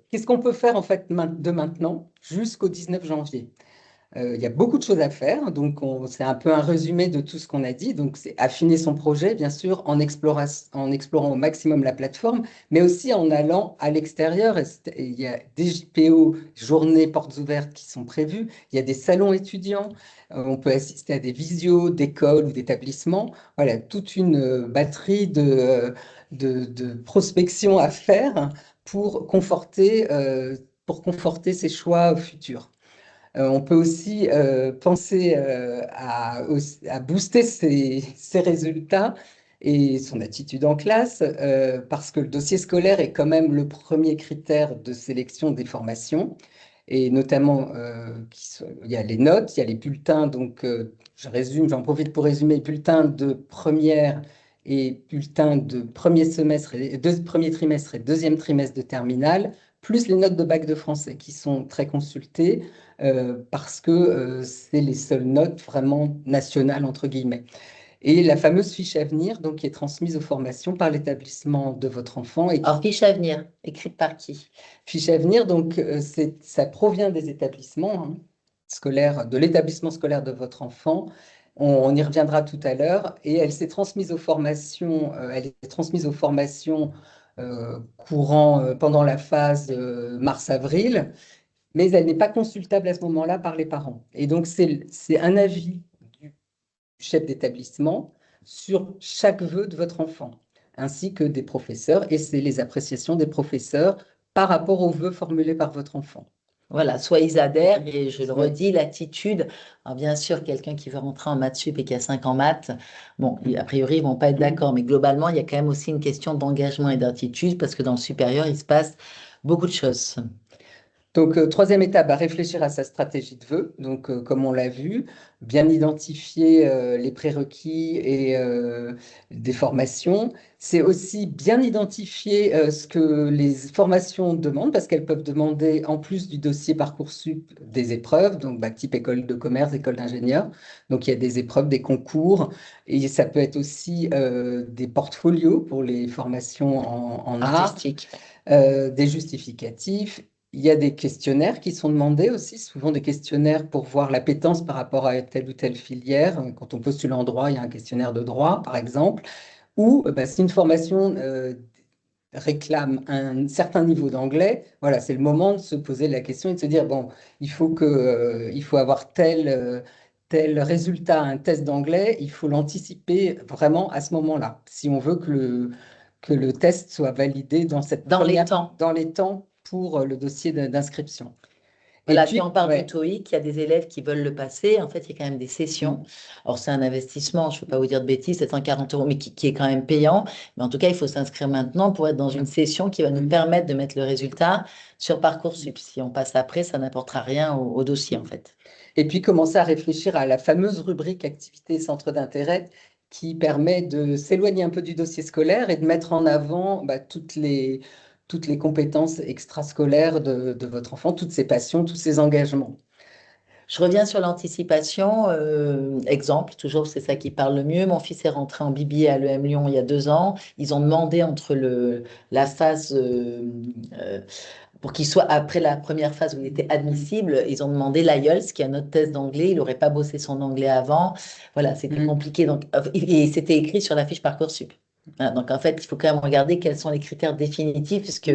qu'est-ce qu'on peut faire en fait de maintenant jusqu'au 19 janvier? Il y a beaucoup de choses à faire, donc c'est un peu un résumé de tout ce qu'on a dit. Donc, c'est affiner son projet, bien sûr, en explorant au maximum la plateforme, mais aussi en allant à l'extérieur. Et il y a des JPO, journées portes ouvertes, qui sont prévues. Il y a des salons étudiants. On peut assister à des visios d'écoles ou d'établissements. Voilà, toute une batterie de prospection à faire pour conforter ses choix futurs. On peut aussi penser à booster ses résultats et son attitude en classe, parce que le dossier scolaire est quand même le premier critère de sélection des formations. Et notamment, il y a les notes, il y a les bulletins. Donc, j'en profite pour résumer: bulletins de première et bulletins de premier semestre, premier trimestre et deuxième trimestre de terminale, plus les notes de bac de français qui sont très consultées parce que c'est les seules notes vraiment nationales, entre guillemets. Et la fameuse fiche à venir, donc, qui est transmise aux formations par l'établissement de votre enfant. Alors, fiche à venir, écrite par qui? Fiche à venir, donc, ça provient des établissements scolaires, de l'établissement scolaire de votre enfant. On y reviendra tout à l'heure. Et elle s'est transmise aux formations, courant pendant la phase mars-avril. mais elle n'est pas consultable à ce moment-là par les parents. Et donc, c'est un avis du chef d'établissement sur chaque vœu de votre enfant, ainsi que des professeurs, et c'est les appréciations des professeurs par rapport aux vœux formulés par votre enfant. Voilà, soit ils adhèrent, et je le Ouais. redis, l'attitude. Alors bien sûr, quelqu'un qui veut rentrer en maths sup et qui a 5 en maths, bon, a priori, ils vont pas être d'accord, mais globalement, il y a quand même aussi une question d'engagement et d'attitude, parce que dans le supérieur, il se passe beaucoup de choses. Donc, troisième étape, réfléchir à sa stratégie de vœux. Donc, comme on l'a vu, bien identifier les prérequis et des formations. C'est aussi bien identifier ce que les formations demandent, parce qu'elles peuvent demander, en plus du dossier Parcoursup, des épreuves, donc type école de commerce, école d'ingénieur. Donc, il y a des épreuves, des concours, et ça peut être aussi des portfolios pour les formations en art, Artistique. des justificatifs. Il y a des questionnaires qui sont demandés aussi, souvent des questionnaires pour voir l'appétence par rapport à telle ou telle filière. Quand on postule en droit, il y a un questionnaire de droit, par exemple. Ou si une formation réclame un certain niveau d'anglais, voilà, c'est le moment de se poser la question et de se dire, bon, il faut avoir tel résultat à un test d'anglais, il faut l'anticiper vraiment à ce moment-là, si on veut que le test soit validé dans Dans les temps. dans les temps pour le dossier d'inscription. Et Voilà, puis, puis on parle ouais, du TOEIC, il y a des élèves qui veulent le passer. En fait, il y a quand même des sessions. Alors, c'est un investissement, je ne veux pas vous dire de bêtises, 740 euros, mais qui est quand même payant. Mais en tout cas, il faut s'inscrire maintenant pour être dans une session qui va nous permettre de mettre le résultat sur Parcoursup. Si on passe après, ça n'apportera rien au dossier, en fait. Et puis commencer à réfléchir à la fameuse rubrique activités et centres d'intérêt qui permet de s'éloigner un peu du dossier scolaire et de mettre en avant toutes les compétences extrascolaires de votre enfant, toutes ses passions, tous ses engagements. Je reviens sur l'anticipation. Exemple, toujours, c'est ça qui parle le mieux. Mon fils est rentré en BBA à l'EM Lyon il y a 2 ans. Ils ont demandé entre la phase, pour qu'il soit après la première phase où il était admissible, ils ont demandé l'IELTS, qui est un autre test d'anglais. Il n'aurait pas bossé son anglais avant. Voilà, c'était compliqué. Donc, et c'était écrit sur la fiche Parcoursup. Voilà, donc, en fait, il faut quand même regarder quels sont les critères définitifs, puisque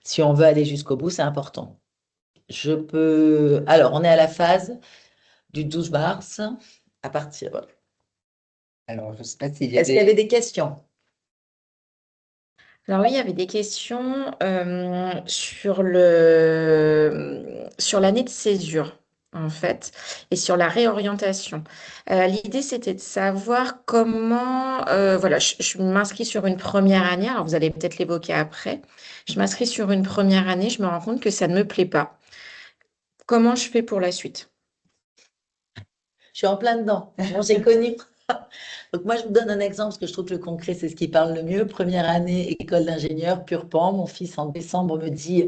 si on veut aller jusqu'au bout, c'est important. Je peux. Alors, on est à la phase du 12 mars à partir. Voilà. Alors, je ne sais pas s'il y a Est-ce qu'il y avait des questions? Alors oui, il y avait des questions sur l'année de césure, en fait, et sur la réorientation. L'idée, c'était de savoir comment, voilà, je m'inscris sur une première année, alors vous allez peut-être l'évoquer après. Je m'inscris sur une première année, je me rends compte que ça ne me plaît pas. Comment je fais pour la suite? Je suis en plein dedans. Moi, j'ai connu. Donc, moi, je vous donne un exemple parce que je trouve que le concret, c'est ce qui parle le mieux. Première année, école d'ingénieur, pur pan. Mon fils, en décembre, me dit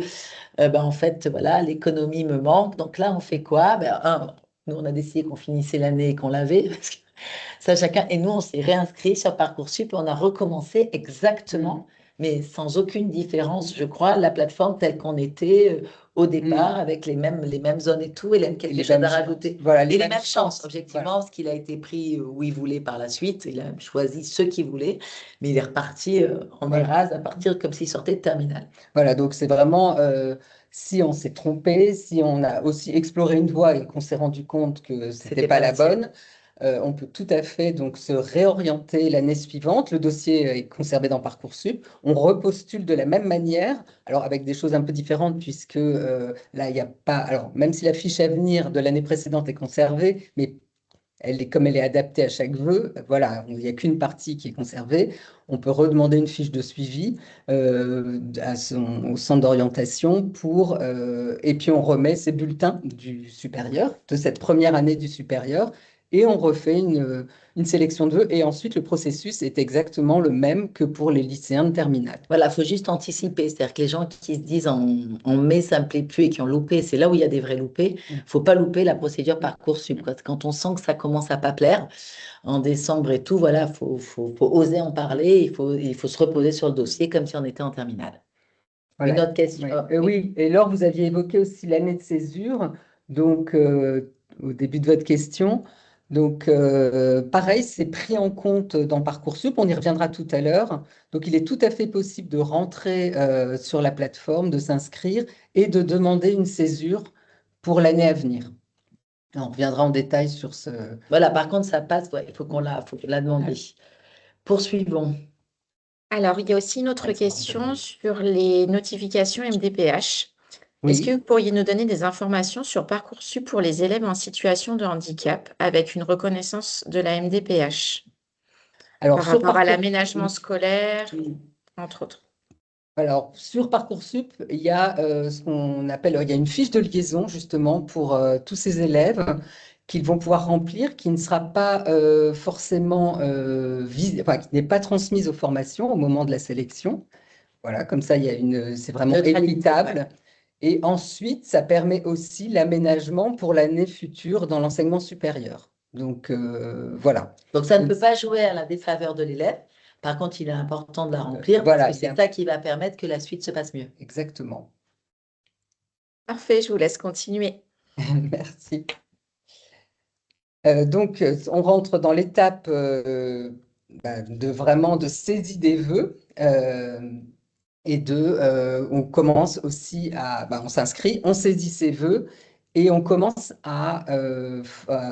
en fait, voilà, l'économie me manque. Donc là, on fait quoi? Nous, on a décidé qu'on finissait l'année et qu'on l'avait. Parce que ça, chacun. Et nous, on s'est réinscrit sur Parcoursup et on a recommencé exactement, mais sans aucune différence, je crois, la plateforme telle qu'on était au départ, avec les mêmes zones et tout. Hélène, quelque chose à rajouter? Voilà, Et les mêmes chances, objectivement, Voilà. parce qu'il a été pris où il voulait par la suite. Il a choisi ce qu'il voulait, mais il est reparti en Erasme à partir comme s'il sortait de terminale. Voilà, donc c'est vraiment si on s'est trompé, si on a aussi exploré une voie et qu'on s'est rendu compte que c'était pas la bonne, on peut tout à fait donc se réorienter l'année suivante. Le dossier est conservé dans Parcoursup. On repostule de la même manière, alors avec des choses un peu différentes puisque là il n'y a pas. Alors même si la fiche à venir de l'année précédente est conservée, mais comme elle est adaptée à chaque vœu, voilà, il n'y a qu'une partie qui est conservée. On peut redemander une fiche de suivi au centre d'orientation et puis on remet ces bulletins du supérieur, de cette première année du supérieur, et on refait une sélection de vœux. Et ensuite, le processus est exactement le même que pour les lycéens de terminale. Voilà, il faut juste anticiper. C'est-à-dire que les gens qui se disent en mai, ça ne me plaît plus et qui ont loupé, c'est là où il y a des vrais loupés. Il ne faut pas louper la procédure Parcoursup. Quand on sent que ça commence à pas plaire, en décembre et tout, voilà, faut oser en parler. Il faut se reposer sur le dossier comme si on était en terminale. Voilà. Une autre question. Oui. Oui, et Laure, vous aviez évoqué aussi l'année de césure, donc au début de votre question. Donc, pareil, c'est pris en compte dans Parcoursup, on y reviendra tout à l'heure. Donc, il est tout à fait possible de rentrer sur la plateforme, de s'inscrire et de demander une césure pour l'année à venir. On reviendra en détail sur ce... Voilà, par contre, ça passe, ouais, il faut qu'on la demande. Poursuivons. Alors, il y a aussi une autre question sur les notifications MDPH. Est-ce que Oui. vous pourriez nous donner des informations sur Parcoursup pour les élèves en situation de handicap avec une reconnaissance de la MDPH Alors, par sur rapport à Parcoursup, l'aménagement scolaire, entre autres? alors, sur Parcoursup, il y a ce qu'on appelle, il y a une fiche de liaison justement pour tous ces élèves qu'ils vont pouvoir remplir, qui ne sera pas forcément enfin, qui n'est pas transmise aux formations au moment de la sélection. Voilà, comme ça, c'est vraiment Neutralité, équitable. ouais. Et ensuite, ça permet aussi l'aménagement pour l'année future dans l'enseignement supérieur. Donc, voilà. Donc, ça ne peut pas jouer à la défaveur de l'élève. Par contre, il est important de la remplir Voilà, parce que c'est ça qui va permettre que la suite se passe mieux. exactement. Parfait, je vous laisse continuer. Merci. Donc, on rentre dans l'étape de saisie des vœux et on commence aussi on s'inscrit, on saisit ses vœux et on commence à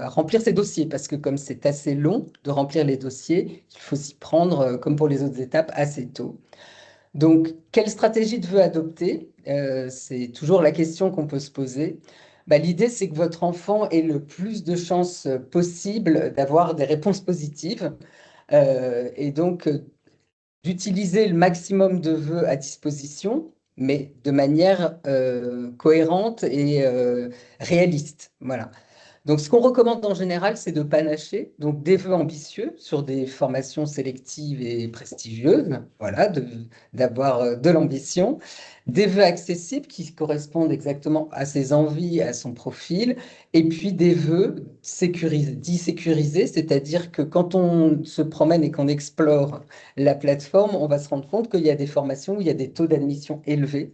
remplir ses dossiers parce que comme c'est assez long de remplir les dossiers, il faut s'y prendre, comme pour les autres étapes, assez tôt. Donc, quelle stratégie de vœux adopter? C'est toujours la question qu'on peut se poser. L'idée, c'est que votre enfant ait le plus de chances possible d'avoir des réponses positives et donc d'utiliser le maximum de vœux à disposition, mais de manière cohérente et réaliste. Voilà. Donc, ce qu'on recommande en général, c'est de panacher, donc des vœux ambitieux sur des formations sélectives et prestigieuses, voilà, d'avoir de l'ambition, des vœux accessibles qui correspondent exactement à ses envies, à son profil, et puis des vœux dits sécurisés, c'est-à-dire que quand on se promène et qu'on explore la plateforme, on va se rendre compte qu'il y a des formations où il y a des taux d'admission élevés.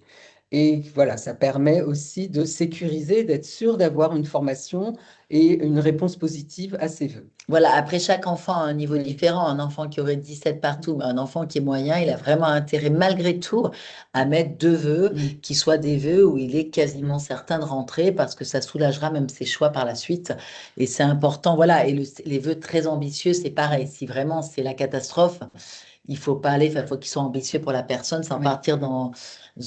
Et voilà, ça permet aussi de sécuriser, d'être sûr d'avoir une formation et une réponse positive à ses vœux. Voilà, après, chaque enfant a un niveau différent. Un enfant qui aurait 17 partout, mais un enfant qui est moyen, il a vraiment intérêt, malgré tout, à mettre deux vœux qui soient des vœux où il est quasiment certain de rentrer parce que ça soulagera même ses choix par la suite. Et c'est important, voilà. Et les vœux très ambitieux, c'est pareil. Si vraiment c'est la catastrophe, il faut pas aller, il faut qu'ils soient ambitieux pour la personne sans partir dans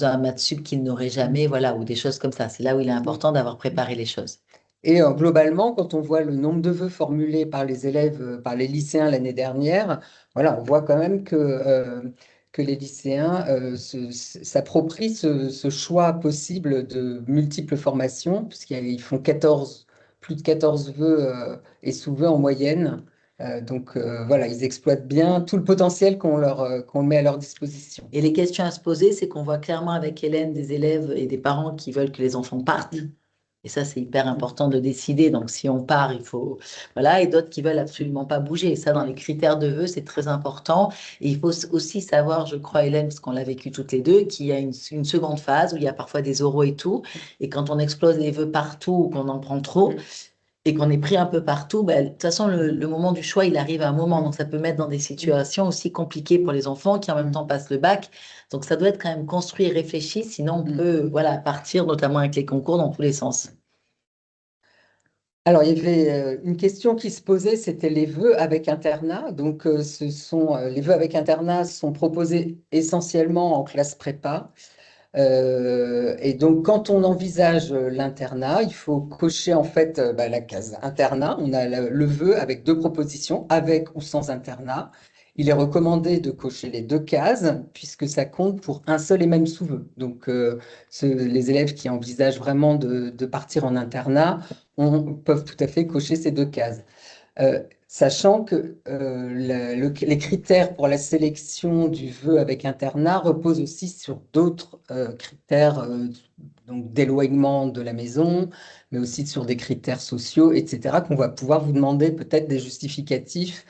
un maths sup qu'il n'aurait jamais, voilà, ou des choses comme ça. C'est là où il est important d'avoir préparé les choses. Et globalement, quand on voit le nombre de vœux formulés par les élèves, par les lycéens l'année dernière, voilà, on voit quand même que les lycéens s'approprient ce choix possible de multiples formations, puisqu'ils font plus de 14 vœux et sous-vœux en moyenne. Donc voilà, ils exploitent bien tout le potentiel qu'on met à leur disposition. Et les questions à se poser, c'est qu'on voit clairement avec Hélène des élèves et des parents qui veulent que les enfants partent. Et ça, c'est hyper important de décider. Donc, si on part, il faut... Voilà. Et d'autres qui veulent absolument pas bouger. Et ça, dans les critères de vœux, c'est très important. Et il faut aussi savoir, je crois, Hélène, parce qu'on l'a vécu toutes les deux, qu'il y a une seconde phase où il y a parfois des oraux et tout. Et quand on explose les vœux partout ou qu'on en prend trop, et qu'on est pris un peu partout, de toute façon, le moment du choix, il arrive à un moment. Donc, ça peut mettre dans des situations aussi compliquées pour les enfants qui, en même temps, passent le bac. Donc, ça doit être quand même construit et réfléchi. Sinon, on peut voilà, partir, notamment avec les concours, dans tous les sens. Alors, il y avait une question qui se posait, c'était les vœux avec internat. Donc, les vœux avec internat sont proposés essentiellement en classe prépa. Et donc, quand on envisage l'internat, il faut cocher en fait la case internat. On a le vœu avec deux propositions, avec ou sans internat. Il est recommandé de cocher les deux cases puisque ça compte pour un seul et même sous-vœu. Donc, les élèves qui envisagent vraiment de partir en internat peuvent tout à fait cocher ces deux cases. Sachant que les critères pour la sélection du vœu avec internat reposent aussi sur d'autres critères donc d'éloignement de la maison, mais aussi sur des critères sociaux, etc., qu'on va pouvoir vous demander peut-être des justificatifs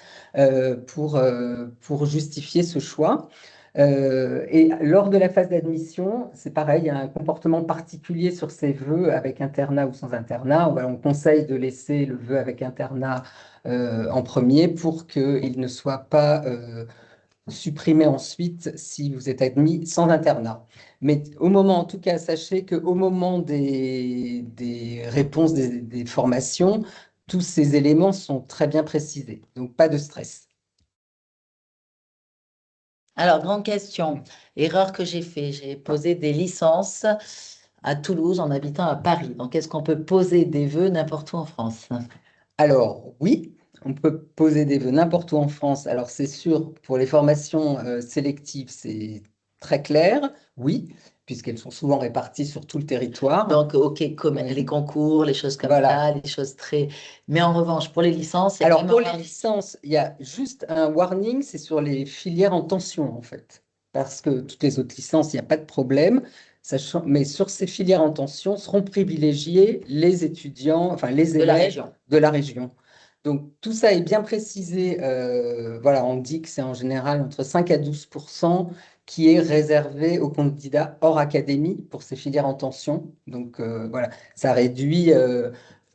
pour justifier ce choix. Et lors de la phase d'admission, c'est pareil, il y a un comportement particulier sur ces vœux avec internat ou sans internat. On conseille de laisser le vœu avec internat en premier pour qu'il ne soit pas supprimé ensuite si vous êtes admis sans internat. Mais au moment, en tout cas, sachez qu'au moment des réponses des formations, tous ces éléments sont très bien précisés. Donc, pas de stress. Alors, grande question. Erreur que j'ai fait. J'ai posé des licences à Toulouse en habitant à Paris. Donc, est-ce qu'on peut poser des vœux n'importe où en France? Alors, oui, on peut poser des vœux n'importe où en France. Alors, c'est sûr, pour les formations sélectives, c'est très clair, oui, puisqu'elles sont souvent réparties sur tout le territoire. Donc, OK, comme les concours, les choses comme Voilà. ça, les choses très... Mais en revanche, pour les licences, il y a Alors, quand même pour un les licences, il y a juste un warning, c'est sur les filières en tension, en fait. Parce que toutes les autres licences, il n'y a pas de problème. Mais sur ces filières en tension seront privilégiés les étudiants, enfin les de la élèves région. de la région. Donc, tout ça est bien précisé. Voilà, on dit que c'est en général entre 5 à 12% qui est réservé aux candidats hors académie pour ces filières en tension. Donc, voilà, ça réduit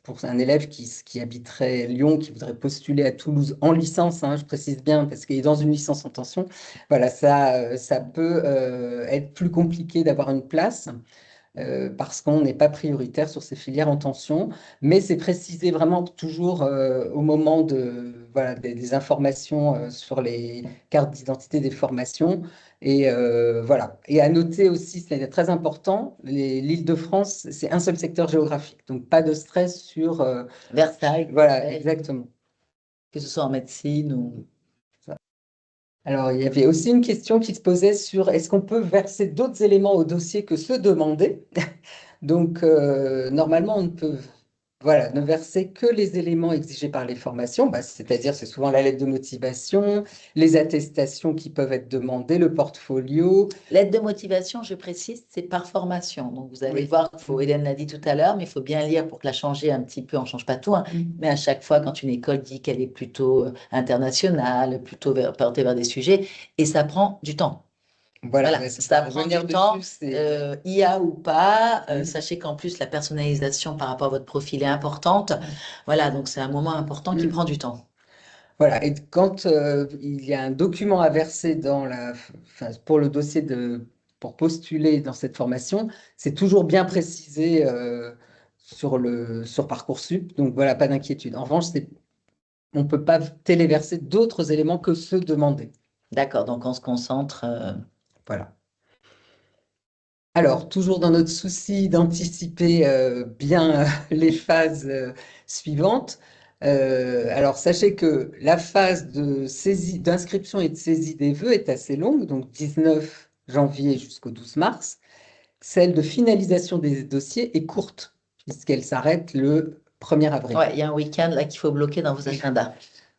pour un élève qui habiterait Lyon, qui voudrait postuler à Toulouse en licence, hein, je précise bien, parce qu'il est dans une licence en tension, voilà, ça peut être plus compliqué d'avoir une place parce qu'on n'est pas prioritaire sur ces filières en tension, mais c'est précisé vraiment toujours au moment voilà, des informations sur les cartes d'identité des formations. Et voilà. Et à noter aussi, c'est très important, l'Île-de-France, c'est un seul secteur géographique, donc pas de stress sur... Versailles, voilà, Marseille, exactement. que ce soit en médecine ou... Alors, il y avait aussi une question qui se posait sur est-ce qu'on peut verser d'autres éléments au dossier que ceux demandés? Donc, normalement, on ne peut voilà, ne verser que les éléments exigés par les formations, c'est-à-dire c'est souvent la lettre de motivation, les attestations qui peuvent être demandées, le portfolio. L'aide de motivation, je précise, c'est par formation. Donc, vous allez Oui. voir, Hélène l'a dit tout à l'heure, mais il faut bien lire pour que la changer un petit peu. On ne change pas tout, hein. Mais à chaque fois, quand une école dit qu'elle est plutôt internationale, plutôt portée vers des sujets, et ça prend du temps. Voilà, Voilà, mais c'est ça pour prend revenir du temps, dessus, c'est... IA ou pas. Mhm. Sachez qu'en plus, la personnalisation par rapport à votre profil est importante. Voilà, donc c'est un moment important qui prend du temps. Voilà, et quand il y a un document à verser enfin, pour le dossier pour postuler dans cette formation, c'est toujours bien précisé sur Parcoursup, donc voilà, pas d'inquiétude. En revanche, on ne peut pas téléverser d'autres éléments que ceux demandés. D'accord, donc on se concentre. Voilà. Alors, toujours dans notre souci d'anticiper bien les phases suivantes, alors sachez que la phase de saisie, d'inscription et de saisie des vœux est assez longue, donc 19 janvier jusqu'au 12 mars. Celle de finalisation des dossiers est courte, puisqu'elle s'arrête le 1er avril. Ouais, il y a un week-end là qu'il faut bloquer dans vos agendas.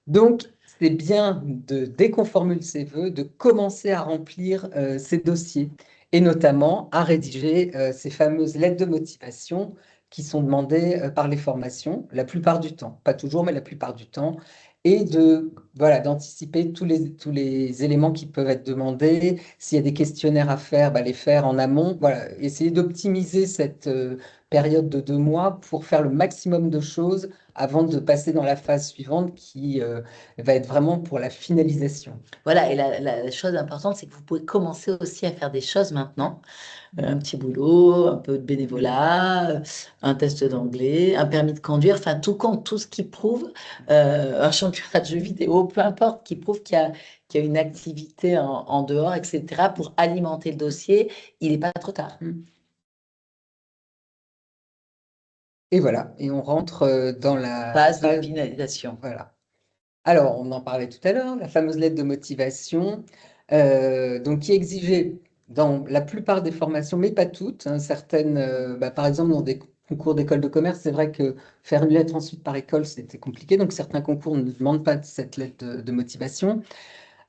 Donc, c'est bien dès qu'on formule ses vœux, de commencer à remplir ces dossiers et notamment à rédiger ces fameuses lettres de motivation qui sont demandées par les formations, la plupart du temps, pas toujours, mais la plupart du temps, et voilà, d'anticiper tous les éléments qui peuvent être demandés. S'il y a des questionnaires à faire, les faire en amont. Voilà, essayer d'optimiser cette période de 2 mois pour faire le maximum de choses avant de passer dans la phase suivante qui va être vraiment pour la finalisation. Voilà, et la chose importante, c'est que vous pouvez commencer aussi à faire des choses maintenant. Un petit boulot, un peu de bénévolat, un test d'anglais, un permis de conduire, enfin tout compte, tout ce qui prouve, un championnat de jeux vidéo, peu importe, qui prouve qu'il y a une activité en dehors, etc., pour alimenter le dossier, il n'est pas trop tard. Et voilà, et on rentre dans la Phase de finalisation. Voilà. Alors, on en parlait tout à l'heure, la fameuse lettre de motivation, donc qui est exigée dans la plupart des formations, mais pas toutes, hein. Certaines, par exemple, dans des concours d'école de commerce, c'est vrai que faire une lettre ensuite par école, c'était compliqué, donc certains concours ne demandent pas cette lettre de motivation.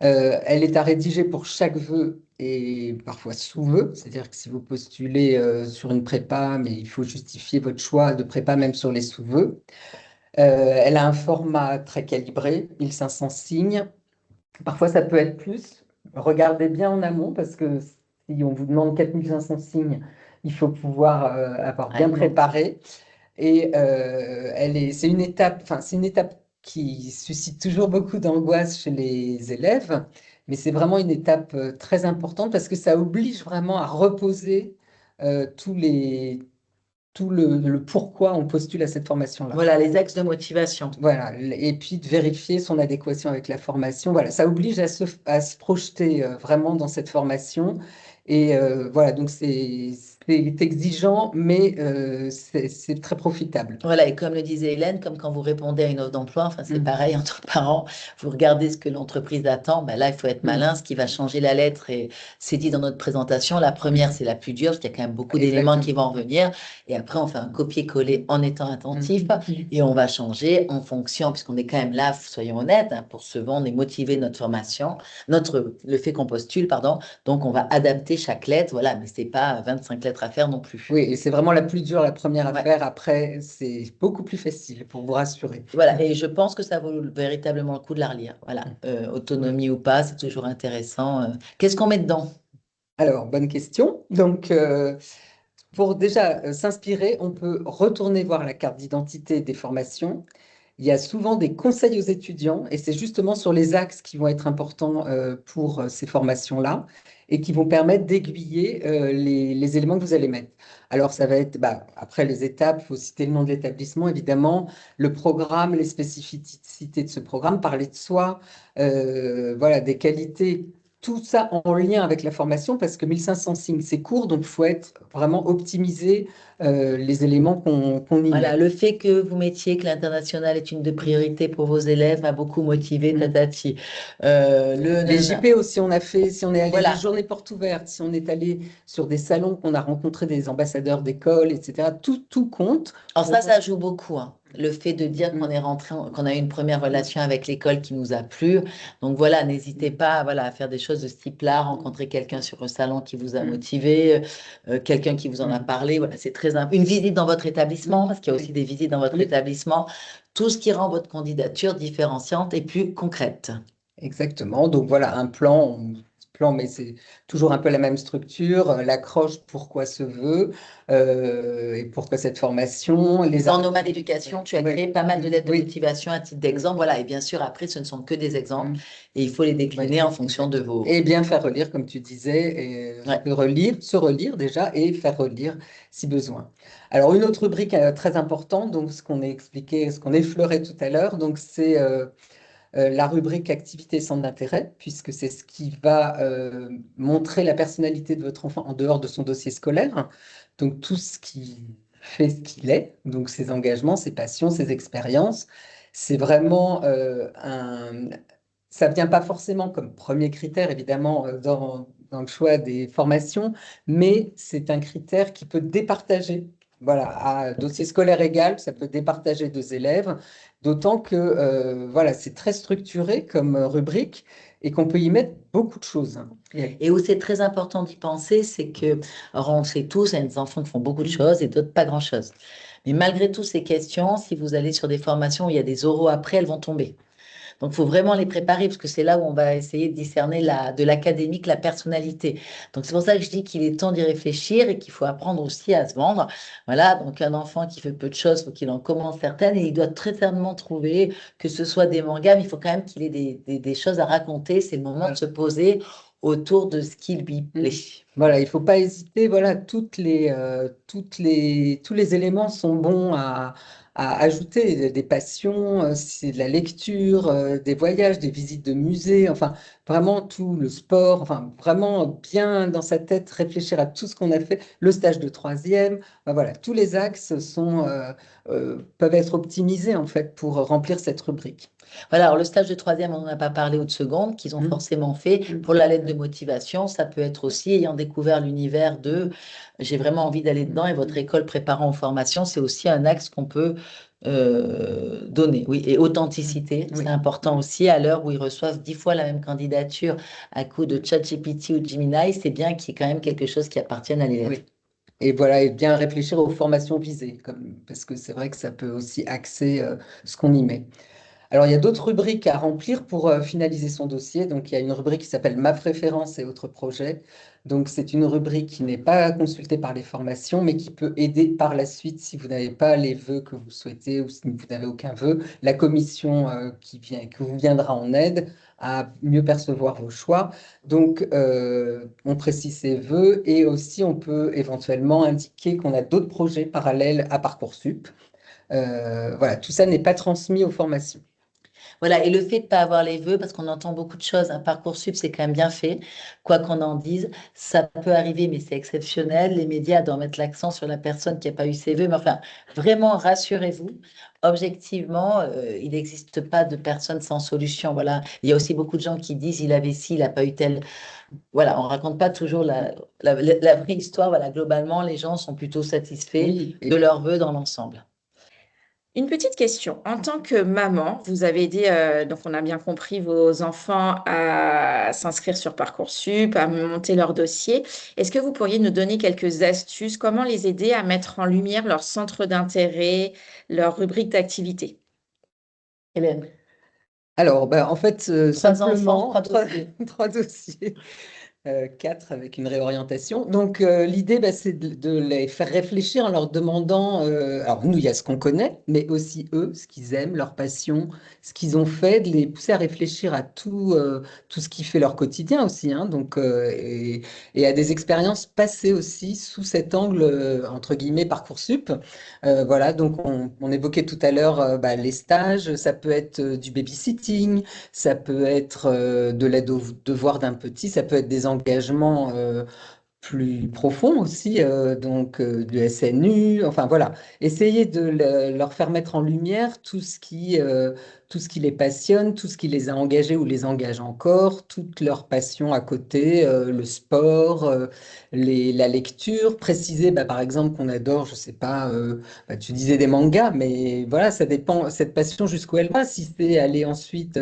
Elle est à rédiger pour chaque vœu et parfois sous-vœu, c'est-à-dire que si vous postulez sur une prépa, mais il faut justifier votre choix de prépa même sur les sous-vœux. Elle a un format très calibré, 1500 signes. Parfois, ça peut être plus. Regardez bien en amont parce que si on vous demande 4500 signes, il faut pouvoir avoir bien préparé. Et c'est une étape, enfin, c'est une étape qui suscite toujours beaucoup d'angoisse chez les élèves. Mais c'est vraiment une étape très importante parce que ça oblige vraiment à reposer tous les, tout le pourquoi on postule à cette formation-là. Voilà, les axes de motivation. Voilà, et puis de vérifier son adéquation avec la formation. Voilà, ça oblige à se projeter vraiment dans cette formation. Et voilà, donc c'est exigeant, mais c'est très profitable. Voilà, et comme le disait Hélène, comme quand vous répondez à une offre d'emploi, enfin c'est pareil entre parents, vous regardez ce que l'entreprise attend, ben là il faut être malin, ce qui va changer la lettre, et c'est dit dans notre présentation, la première c'est la plus dure, parce qu'il y a quand même beaucoup d'éléments qui vont revenir, et après on fait un copier-coller en étant attentif, et on va changer en fonction, puisqu'on est quand même là, soyons honnêtes, hein, pour se vendre et motiver notre formation, le fait qu'on postule, pardon, donc on va adapter chaque lettre, voilà, mais c'est pas 25 lettres à faire non plus. Oui, et c'est vraiment la plus dure, la première à faire. Après, c'est beaucoup plus facile, pour vous rassurer. Voilà, et je pense que ça vaut véritablement le coup de la relire. Voilà, autonomie ou pas, c'est toujours intéressant. Qu'est-ce qu'on met dedans? Alors, bonne question. Donc, pour déjà s'inspirer, on peut retourner voir la carte d'identité des formations. Il y a souvent des conseils aux étudiants et c'est justement sur les axes qui vont être importants pour ces formations-là et qui vont permettre d'aiguiller les éléments que vous allez mettre. Alors, ça va être, après les étapes, il faut citer le nom de l'établissement, évidemment, le programme, les spécificités de ce programme, parler de soi, voilà, des qualités, tout ça en lien avec la formation parce que 1500 signes, c'est court, donc il faut être vraiment optimiser les éléments qu'on y Voilà, met. le fait que vous mettiez que l'international est une des priorités pour vos élèves m'a beaucoup motivé, tatati. Les JP aussi, on a fait, si on est allé Voilà. les journées portes ouvertes, si on est allé sur des salons, qu'on a rencontré des ambassadeurs d'école, etc., tout compte. Alors ça joue beaucoup, hein. Le fait de dire qu'on est rentré, qu'on a eu une première relation avec l'école qui nous a plu. Donc voilà, n'hésitez pas, voilà, à faire des choses de ce type-là, rencontrer quelqu'un sur un salon qui vous a motivé, quelqu'un qui vous en a parlé. Voilà, c'est très important. Une visite dans votre établissement, parce qu'il y a aussi des visites dans votre établissement. Tout ce qui rend votre candidature différenciante et plus concrète. Exactement. Donc voilà, un plan, mais c'est toujours un peu la même structure. L'accroche, pourquoi ce vœu et pourquoi cette formation. Dans Nomade Éducation, tu as créé pas mal de lettres de motivation à titre d'exemple. Voilà, et bien sûr, après, ce ne sont que des exemples et il faut les décliner en fonction de vos. Et bien faire relire, comme tu disais, et se relire déjà et faire relire si besoin. Alors, une autre rubrique très importante, donc ce qu'on a expliqué, ce qu'on effleurait tout à l'heure, donc c'est la rubrique activité centre d'intérêt, puisque c'est ce qui va montrer la personnalité de votre enfant en dehors de son dossier scolaire. Donc tout ce qui fait ce qu'il est, donc ses engagements, ses passions, ses expériences. C'est vraiment ça ne vient pas forcément comme premier critère, évidemment, dans le choix des formations, mais c'est un critère qui peut départager. Voilà, à dossier scolaire égal, ça peut départager deux élèves. D'autant que voilà, c'est très structuré comme rubrique et qu'on peut y mettre beaucoup de choses. Et où c'est très important d'y penser, c'est que, alors on sait tous, il y a des enfants qui font beaucoup de choses et d'autres pas grand-chose. Mais malgré toutes ces questions, si vous allez sur des formations où il y a des oraux après, elles vont tomber. Donc, il faut vraiment les préparer parce que c'est là où on va essayer de discerner de l'académique, la personnalité. Donc, c'est pour ça que je dis qu'il est temps d'y réfléchir et qu'il faut apprendre aussi à se vendre. Voilà, donc un enfant qui fait peu de choses, il faut qu'il en commence certaines et il doit très certainement trouver que ce soit des mangas, mais il faut quand même qu'il ait des choses à raconter. C'est le moment de se poser autour de ce qui lui plaît. Voilà, il ne faut pas hésiter. Voilà, tous les éléments sont bons à ajouter. Des passions, c'est de la lecture, des voyages, des visites de musées, enfin, vraiment tout, le sport, enfin, vraiment bien dans sa tête réfléchir à tout ce qu'on a fait. Le stage de troisième, voilà, tous les axes peuvent être optimisés en fait pour remplir cette rubrique. Voilà, alors le stage de troisième, on n'en a pas parlé, ou de seconde, qu'ils ont forcément fait. Pour la lettre de motivation, ça peut être aussi, ayant découvert l'univers de j'ai vraiment envie d'aller dedans et votre école préparant aux formations, c'est aussi un axe qu'on peut donner. Oui, et authenticité, c'est important aussi, à l'heure où ils reçoivent 10 fois la même candidature à coup de ChatGPT ou Gemini, c'est bien qu'il y ait quand même quelque chose qui appartienne à l'élève. Et voilà, et bien réfléchir aux formations visées, parce que c'est vrai que ça peut aussi axer ce qu'on y met. Alors, il y a d'autres rubriques à remplir pour finaliser son dossier. Donc, il y a une rubrique qui s'appelle Ma préférence et autres projets. Donc, c'est une rubrique qui n'est pas consultée par les formations, mais qui peut aider par la suite si vous n'avez pas les vœux que vous souhaitez ou si vous n'avez aucun vœu. La commission qui vous viendra en aide à mieux percevoir vos choix. Donc, on précise ses vœux et aussi on peut éventuellement indiquer qu'on a d'autres projets parallèles à Parcoursup. Voilà, tout ça n'est pas transmis aux formations. Voilà, et le fait de ne pas avoir les vœux, parce qu'on entend beaucoup de choses, un Parcoursup, c'est quand même bien fait, quoi qu'on en dise, ça peut arriver, mais c'est exceptionnel. Les médias doivent mettre l'accent sur la personne qui n'a pas eu ses vœux, mais enfin, vraiment, rassurez-vous, objectivement, il n'existe pas de personne sans solution. Voilà, il y a aussi beaucoup de gens qui disent, il avait ci, il n'a pas eu tel. Voilà, on raconte pas toujours la vraie histoire. Voilà, globalement, les gens sont plutôt satisfaits Oui, de leurs vœux dans l'ensemble. Une petite question. En tant que maman, vous avez aidé, donc on a bien compris, vos enfants à s'inscrire sur Parcoursup, à monter leur dossier. Est-ce que vous pourriez nous donner quelques astuces? Comment les aider à mettre en lumière leur centre d'intérêt, leur rubrique d'activité? Hélène, alors, ben, en fait, 3 enfants, simplement, 3 dossiers. trois dossiers. Quatre avec une réorientation. Donc, l'idée, bah, c'est de les faire réfléchir en leur demandant, alors nous, il y a ce qu'on connaît, mais aussi eux, ce qu'ils aiment, leur passion, ce qu'ils ont fait, de les pousser à réfléchir à tout ce qui fait leur quotidien aussi, hein, donc, et à des expériences passées aussi sous cet angle, entre guillemets, Parcoursup. Voilà, donc on évoquait tout à l'heure bah, les stages, ça peut être du babysitting, ça peut être de l'aide aux devoirs d'un petit, ça peut être des engagements plus profonds aussi, donc du SNU, enfin voilà, essayer de leur faire mettre en lumière tout ce qui les passionne, tout ce qui les a engagés ou les engage encore, toutes leurs passions à côté, le sport, la lecture, préciser bah, par exemple qu'on adore, je sais pas, bah, tu disais des mangas, mais voilà, ça dépend, cette passion jusqu'où elle va, si c'est aller ensuite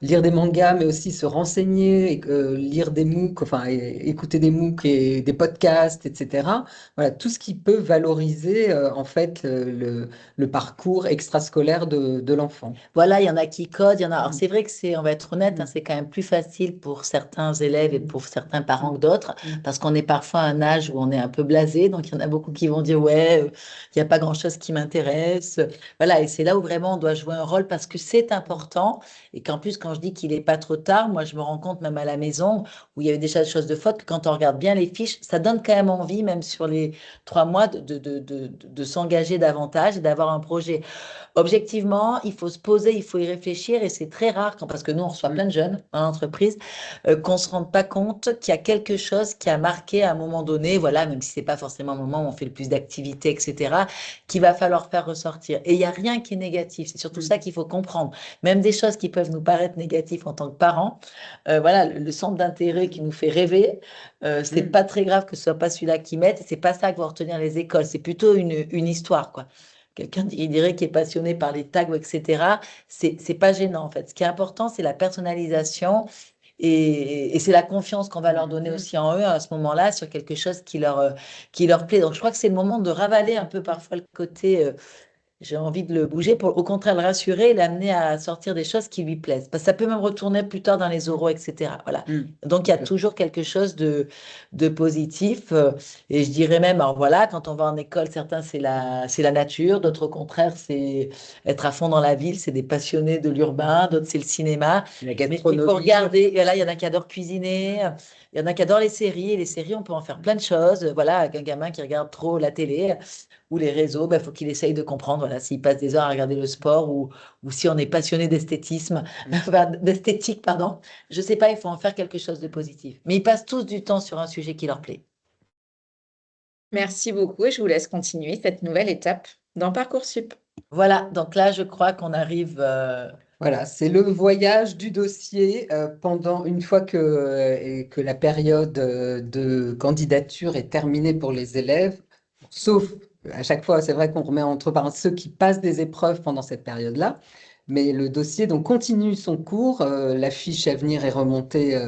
lire des mangas, mais aussi se renseigner, lire des MOOC, enfin écouter des MOOC et des podcasts, etc. Voilà, tout ce qui peut valoriser en fait le parcours extrascolaire de l'enfant. Voilà, il y en a qui codent, il y en a. Alors, Mm. c'est vrai que on va être honnête, hein, Mm. c'est quand même plus facile pour certains élèves et Mm. pour certains parents que d'autres, Mm. parce qu'on est parfois à un âge où on est un peu blasé. Donc, il y en a beaucoup qui vont dire, ouais, il n'y a pas grand-chose qui m'intéresse. Voilà, et c'est là où vraiment on doit jouer un rôle parce que c'est important. Et qu'en plus, quand je dis qu'il n'est pas trop tard, moi, je me rends compte, même à la maison, où il y avait déjà des choses de faute, que quand on regarde bien les fiches, ça donne quand même envie, même sur les 3 mois, de s'engager davantage et d'avoir un projet. Objectivement, il faut se poser, il faut y réfléchir et c'est très rare, parce que nous, on reçoit Mm. plein de jeunes en entreprise, qu'on ne se rende pas compte qu'il y a quelque chose qui a marqué à un moment donné, voilà, même si ce n'est pas forcément un moment où on fait le plus d'activités, etc., qu'il va falloir faire ressortir. Et il n'y a rien qui est négatif, c'est surtout Mm. ça qu'il faut comprendre. Même des choses qui peuvent nous paraître négatives en tant que parents, voilà, le centre d'intérêt qui nous fait rêver, c'est Mm. pas très grave que ce soit pas celui-là qui mette, c'est pas ça que vont retenir les écoles, c'est plutôt une histoire, quoi. Quelqu'un il dirait qui est passionné par les tags, etc. C'est pas gênant en fait. Ce qui est important, c'est la personnalisation et c'est la confiance qu'on va leur donner Mm. aussi en eux à ce moment-là sur quelque chose qui leur plaît. Donc je crois que c'est le moment de ravaler un peu parfois le côté j'ai envie de le bouger pour au contraire le rassurer et l'amener à sortir des choses qui lui plaisent. Parce que ça peut même retourner plus tard dans les oraux, etc. Voilà. Mm. Donc il y a toujours quelque chose de positif. Et je dirais même, alors voilà, quand on va en école, certains c'est la nature, d'autres au contraire c'est être à fond dans la ville, c'est des passionnés de l'urbain, d'autres c'est le cinéma. La Mais il faut gastronomie. regarder, et là il y en a qui adorent cuisiner, il y en a qui adorent les séries, et les séries on peut en faire plein de choses. Voilà, avec un gamin qui regarde trop la télé ou les réseaux, il faut qu'il essaye de comprendre voilà, s'il passe des heures à regarder le sport ou si on est passionné d'esthétisme, Mm. enfin, d'esthétique, pardon. Je ne sais pas, il faut en faire quelque chose de positif. Mais ils passent tous du temps sur un sujet qui leur plaît. Merci beaucoup et je vous laisse continuer cette nouvelle étape dans Parcoursup. Voilà, donc là, je crois qu'on arrive. Voilà, c'est le voyage du dossier pendant une fois que la période de candidature est terminée pour les élèves, sauf à chaque fois, c'est vrai qu'on remet entre parenthèses ceux qui passent des épreuves pendant cette période-là, mais le dossier donc continue son cours, la fiche à venir est remontée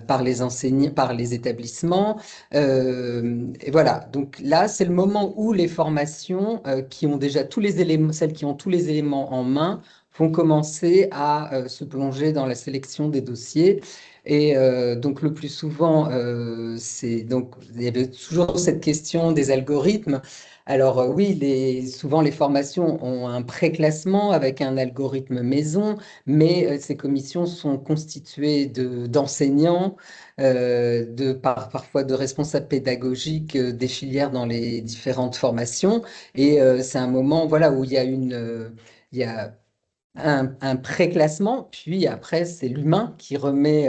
par les enseignants, par les établissements, et voilà. Donc là, c'est le moment où les formations qui ont déjà tous les éléments, celles qui ont tous les éléments en main vont commencer à se plonger dans la sélection des dossiers. Et donc le plus souvent, donc il y avait toujours cette question des algorithmes. Alors oui, souvent les formations ont un préclassement avec un algorithme maison, mais ces commissions sont constituées d'enseignants, parfois de responsables pédagogiques des filières dans les différentes formations. Et c'est un moment, voilà, où il y a un préclassement, puis après, c'est l'humain qui remet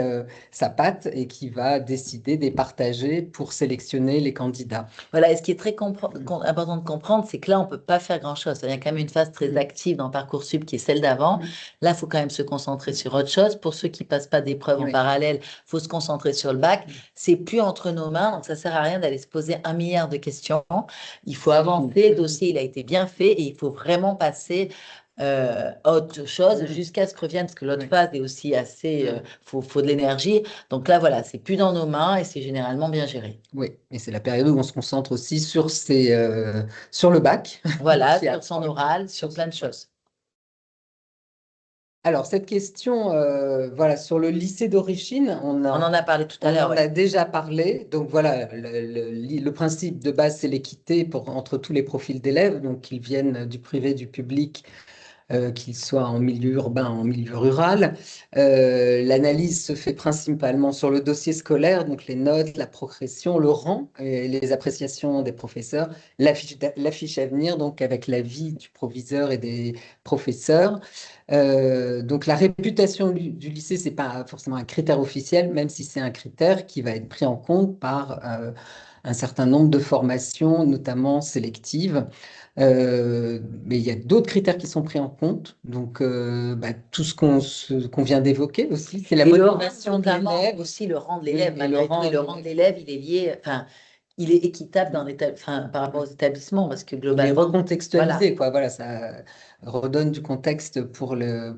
sa patte et qui va décider des partagés pour sélectionner les candidats. Voilà, et ce qui est très important de comprendre, c'est que là, on ne peut pas faire grand-chose. Il y a quand même une phase très active dans Parcoursup qui est celle d'avant. Là, il faut quand même se concentrer sur autre chose. Pour ceux qui ne passent pas d'épreuves en parallèle, il faut se concentrer sur le bac. C'est plus entre nos mains, donc ça ne sert à rien d'aller se poser 1 milliard de questions. Il faut avancer, le dossier, il a été bien fait et il faut vraiment passer autre chose jusqu'à ce que revienne, parce que l'autre phase est aussi assez, faut de l'énergie. Donc là, voilà, c'est plus dans nos mains et c'est généralement bien géré. Oui, et c'est la période où on se concentre aussi sur le bac. Voilà, sur son oral, sur plein de choses. Alors, cette question, voilà, sur le lycée d'origine, On en a parlé tout à l'heure. On en a déjà parlé. Donc voilà, le principe de base, c'est l'équité entre tous les profils d'élèves, donc qu'ils viennent du privé, du public, qu'ils soient en milieu urbain, en milieu rural. L'analyse se fait principalement sur le dossier scolaire, donc les notes, la progression, le rang, et les appréciations des professeurs, la fiche à venir, donc avec l'avis du proviseur et des professeurs. Donc la réputation du lycée, c'est pas forcément un critère officiel, même si c'est un critère qui va être pris en compte par un certain nombre de formations, notamment sélectives. Mais il y a d'autres critères qui sont pris en compte. Donc, tout ce qu'on vient d'évoquer aussi, c'est la motivation de l'élève. Aussi le rang de l'élève. Malgré tout, le rang de l'élève, il est lié, enfin, il est équitable par rapport aux établissements, parce que globalement. Il est recontextualisé, quoi. Voilà, ça redonne du contexte pour la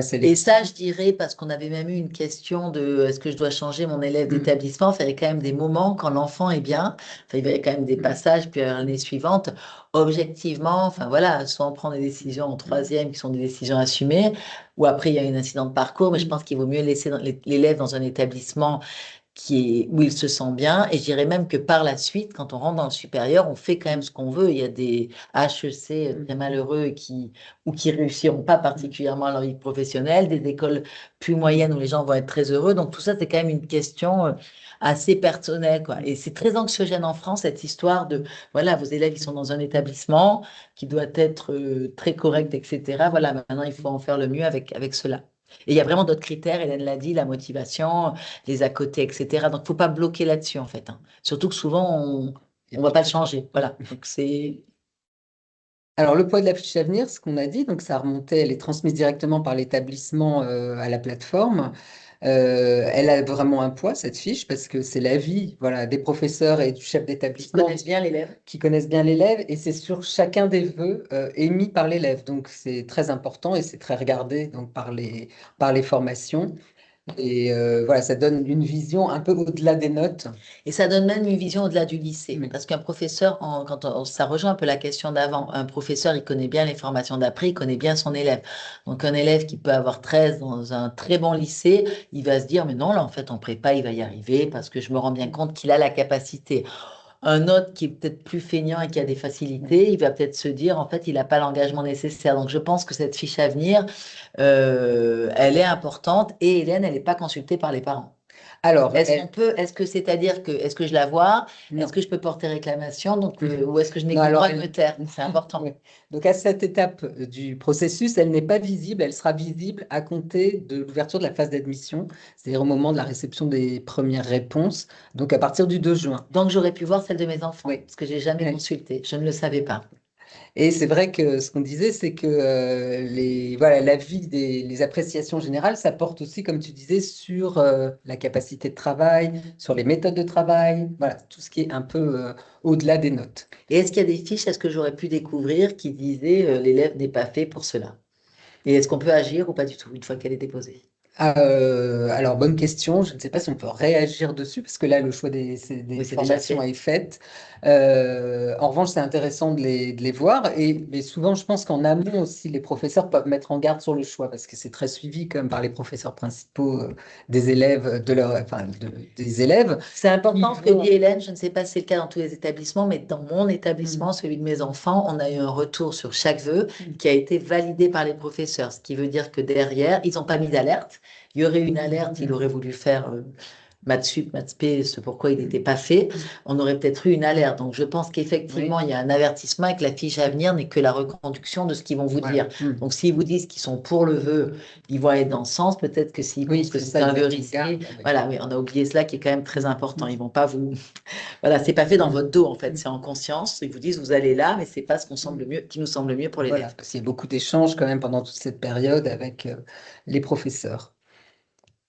sélection. Et ça, je dirais, parce qu'on avait même eu une question de est-ce que je dois changer mon élève d'établissement? Enfin, il y a quand même des moments quand l'enfant est bien, enfin, il y a quand même des passages, puis l'année suivante, objectivement, enfin voilà, soit on prend des décisions en troisième qui sont des décisions assumées, ou après il y a une incident de parcours, mais je pense qu'il vaut mieux laisser l'élève dans un établissement où il se sent bien. Et je dirais même que par la suite, quand on rentre dans le supérieur, on fait quand même ce qu'on veut. Il y a des HEC très malheureux qui réussiront pas particulièrement à leur vie professionnelle, des écoles plus moyennes où les gens vont être très heureux. Donc tout ça, c'est quand même une question assez personnelle, quoi. Et c'est très anxiogène en France, cette histoire de, voilà, vos élèves, ils sont dans un établissement qui doit être très correct, etc. Voilà, maintenant, il faut en faire le mieux avec cela. Et il y a vraiment d'autres critères, Hélène l'a dit, la motivation, les à côté, etc. Donc, il ne faut pas bloquer là-dessus, en fait. Surtout que souvent, on ne va pas le changer. Voilà. Donc, c'est. Alors, le poids de la fiche à venir, ce qu'on a dit, donc ça a remonté, elle est transmise directement par l'établissement à la plateforme. Elle a vraiment un poids, cette fiche, parce que c'est l'avis, voilà, des professeurs et du chef d'établissement qui connaissent bien l'élève, et c'est sur chacun des vœux émis par l'élève. Donc, c'est très important et c'est très regardé donc, par les formations. Et voilà, ça donne une vision un peu au-delà des notes. Et ça donne même une vision au-delà du lycée. Parce qu'un professeur, ça rejoint un peu la question d'avant. Un professeur, il connaît bien les formations d'après, il connaît bien son élève. Donc, un élève qui peut avoir 13 dans un très bon lycée, il va se dire, mais non, là, en fait, en prépa, il va y arriver parce que je me rends bien compte qu'il a la capacité. Un autre qui est peut-être plus feignant et qui a des facilités, il va peut-être se dire, en fait, il n'a pas l'engagement nécessaire. Donc, je pense que cette fiche à venir, elle est importante et Hélène, elle n'est pas consultée par les parents. Alors, est-ce que je la vois? Est-ce que je peux porter réclamation? Donc, ou est-ce que je n'ai que le droit de me taire? C'est important. Oui. Donc, à cette étape du processus, elle n'est pas visible, elle sera visible à compter de l'ouverture de la phase d'admission, c'est-à-dire au moment de la réception des premières réponses, donc à partir du 2 juin. Donc, j'aurais pu voir celle de mes enfants, parce que je n'ai jamais consulté, je ne le savais pas. Et c'est vrai que ce qu'on disait, c'est que l'avis les appréciations générales, ça porte aussi, comme tu disais, sur la capacité de travail, sur les méthodes de travail, voilà, tout ce qui est un peu au-delà des notes. Et est-ce qu'il y a des fiches, est-ce que j'aurais pu découvrir qui disaient l'élève n'est pas fait pour cela? Et est-ce qu'on peut agir ou pas du tout une fois qu'elle est déposée? Alors, bonne question. Je ne sais pas si on peut réagir dessus, parce que là, le choix des Oui, c'est déjà formations fait. est fait. En revanche, c'est intéressant de les voir. Mais souvent, je pense qu'en amont aussi, les professeurs peuvent mettre en garde sur le choix, parce que c'est très suivi comme par les professeurs principaux des élèves, des élèves. C'est Ils important ce que vont- dit Hélène. Je ne sais pas si c'est le cas dans tous les établissements, mais dans mon Mm. établissement, celui de mes enfants, on a eu un retour sur chaque vœu Mm. qui a été validé par les professeurs. Ce qui veut dire que derrière, ils n'ont pas mis d'alerte. Il y aurait une alerte, il aurait voulu faire maths sup, maths spé, ce pourquoi il n'était pas fait. On aurait peut-être eu une alerte. Donc je pense qu'effectivement, Oui, il y a un avertissement et que la fiche à venir n'est que la reconduction de ce qu'ils vont vous voilà. dire. Mm. Donc s'ils vous disent qu'ils sont pour le vœu, ils vont aller dans ce sens. Peut-être que s'ils Oui, pensent que c'est c'est ça, un ils vœu mettent une risqué, garde. Oui. voilà, oui, on a oublié cela qui est quand même très important. Mm. Ils vont pas vous, voilà, c'est pas fait dans Mm. votre dos en fait, Mm. c'est en conscience. Ils vous disent vous allez là, mais c'est pas ce qu'on semble Mm. mieux, qui nous semble mieux pour Voilà, l'élève. parce qu'il y a beaucoup d'échanges quand même pendant toute cette période avec les professeurs.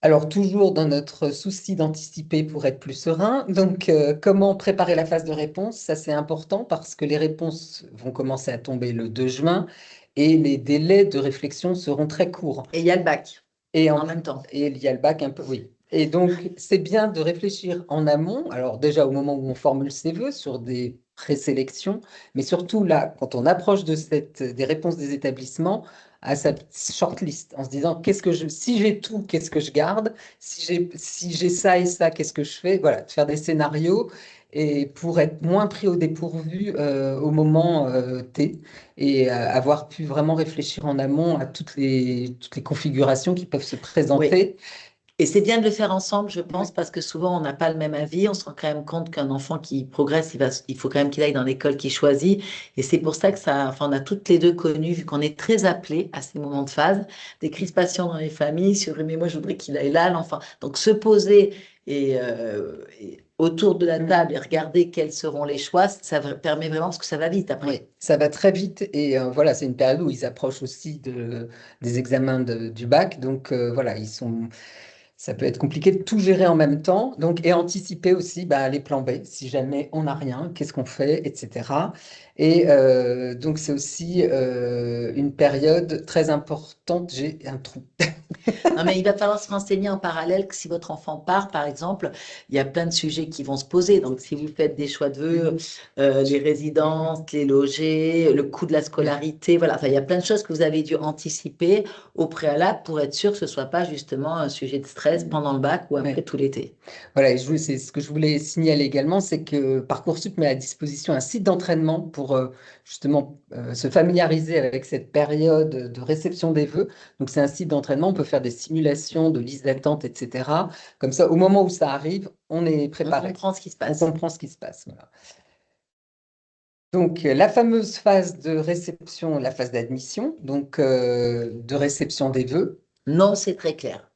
Alors, toujours dans notre souci d'anticiper pour être plus serein, donc comment préparer la phase de réponse? Ça, c'est important parce que les réponses vont commencer à tomber le 2 juin et les délais de réflexion seront très courts. Et il y a le bac Et, en même temps. et il y a le bac un peu, oui. Et donc, c'est bien de réfléchir en amont, alors déjà au moment où on formule ses vœux sur des présélections, mais surtout là, quand on approche des réponses des établissements, à sa shortlist, en se disant, si j'ai tout, qu'est-ce que je garde? Si j'ai ça et ça, qu'est-ce que je fais? Voilà, de faire des scénarios et pour être moins pris au dépourvu au moment T et avoir pu vraiment réfléchir en amont à toutes les configurations qui peuvent se Oui. présenter. Et c'est bien de le faire ensemble, je pense, Oui, parce que souvent on n'a pas le même avis. On se rend quand même compte qu'un enfant qui progresse, il faut quand même qu'il aille dans l'école qu'il choisit. Et c'est pour ça que ça, enfin, on a toutes les deux connu, vu qu'on est très appelés à ces moments de phase, des crispations dans les familles sur mais moi je voudrais qu'il aille là, l'enfant. Donc se poser et autour de la table et regarder quels seront les choix, permet vraiment parce que ça va vite après. oui, ça va très vite et voilà, c'est une période où ils approchent aussi des examens du bac, donc voilà, ça peut être compliqué de tout gérer en même temps, donc et anticiper aussi bah, les plans B, si jamais on n'a rien, qu'est-ce qu'on fait, etc. Et donc c'est aussi une période très importante. J'ai un trou. Non, mais il va falloir se renseigner en parallèle que si votre enfant part, par exemple, il y a plein de sujets qui vont se poser. Donc, si vous faites des choix de vœux, les résidences, les logés, le coût de la scolarité, voilà. Enfin, il y a plein de choses que vous avez dû anticiper au préalable pour être sûr que ce ne soit pas justement un sujet de stress pendant le bac ou après Ouais. tout l'été. Voilà, et c'est ce que je voulais signaler également, c'est que Parcoursup met à disposition un site d'entraînement pour justement se familiariser avec cette période de réception des vœux. Donc c'est un site d'entraînement, on peut faire des simulations de liste d'attente, etc. Comme ça, au moment où ça arrive, on est On préparé, comprend ce qui se on passe. comprend ce qui se passe. Voilà. Donc la fameuse phase de réception, la phase d'admission, donc de réception des vœux. Non, c'est très clair.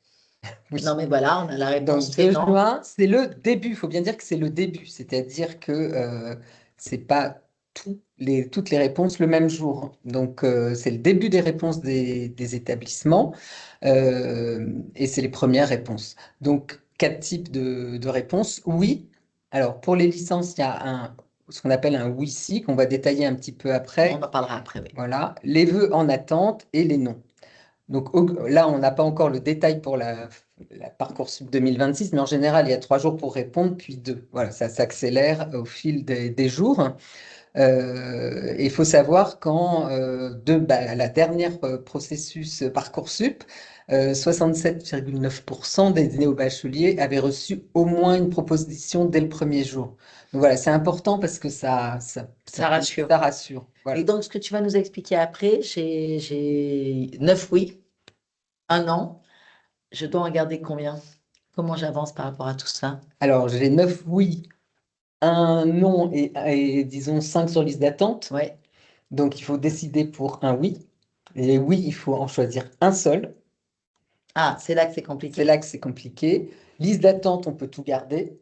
Oui. Non, mais voilà, on a la réponse Donc fait 2 non. juin, c'est le début. Il faut bien dire que c'est le début, c'est-à-dire que c'est pas toutes les réponses le même jour. Donc c'est le début des réponses des établissements et c'est les premières réponses. Donc 4 types de réponses. Oui. Alors pour les licences, il y a ce qu'on appelle un oui-si qu'on va détailler un petit peu On après. en parlera après, oui. Voilà, les vœux en attente et les non. Donc là, on n'a pas encore le détail pour la Parcoursup 2026, mais en général, il y a 3 jours pour répondre, puis 2. Voilà, ça s'accélère au fil des jours. Et il faut savoir quand, la dernière processus Parcoursup, 67,9% des néo-bacheliers avaient reçu au moins une proposition dès le premier jour. Donc voilà, c'est important parce que Ça rassure. ça rassure. Voilà. Et donc, ce que tu vas nous expliquer après, j'ai 9 oui, un non. Je dois en garder combien? Comment j'avance par rapport à tout ça? Alors, j'ai 9 oui, un non disons 5 sur liste d'attente. Ouais. Donc, il faut décider pour un oui. Et oui, il faut en choisir un seul. Ah, c'est là que c'est C'est compliqué. là que c'est compliqué. Liste d'attente, on peut tout garder.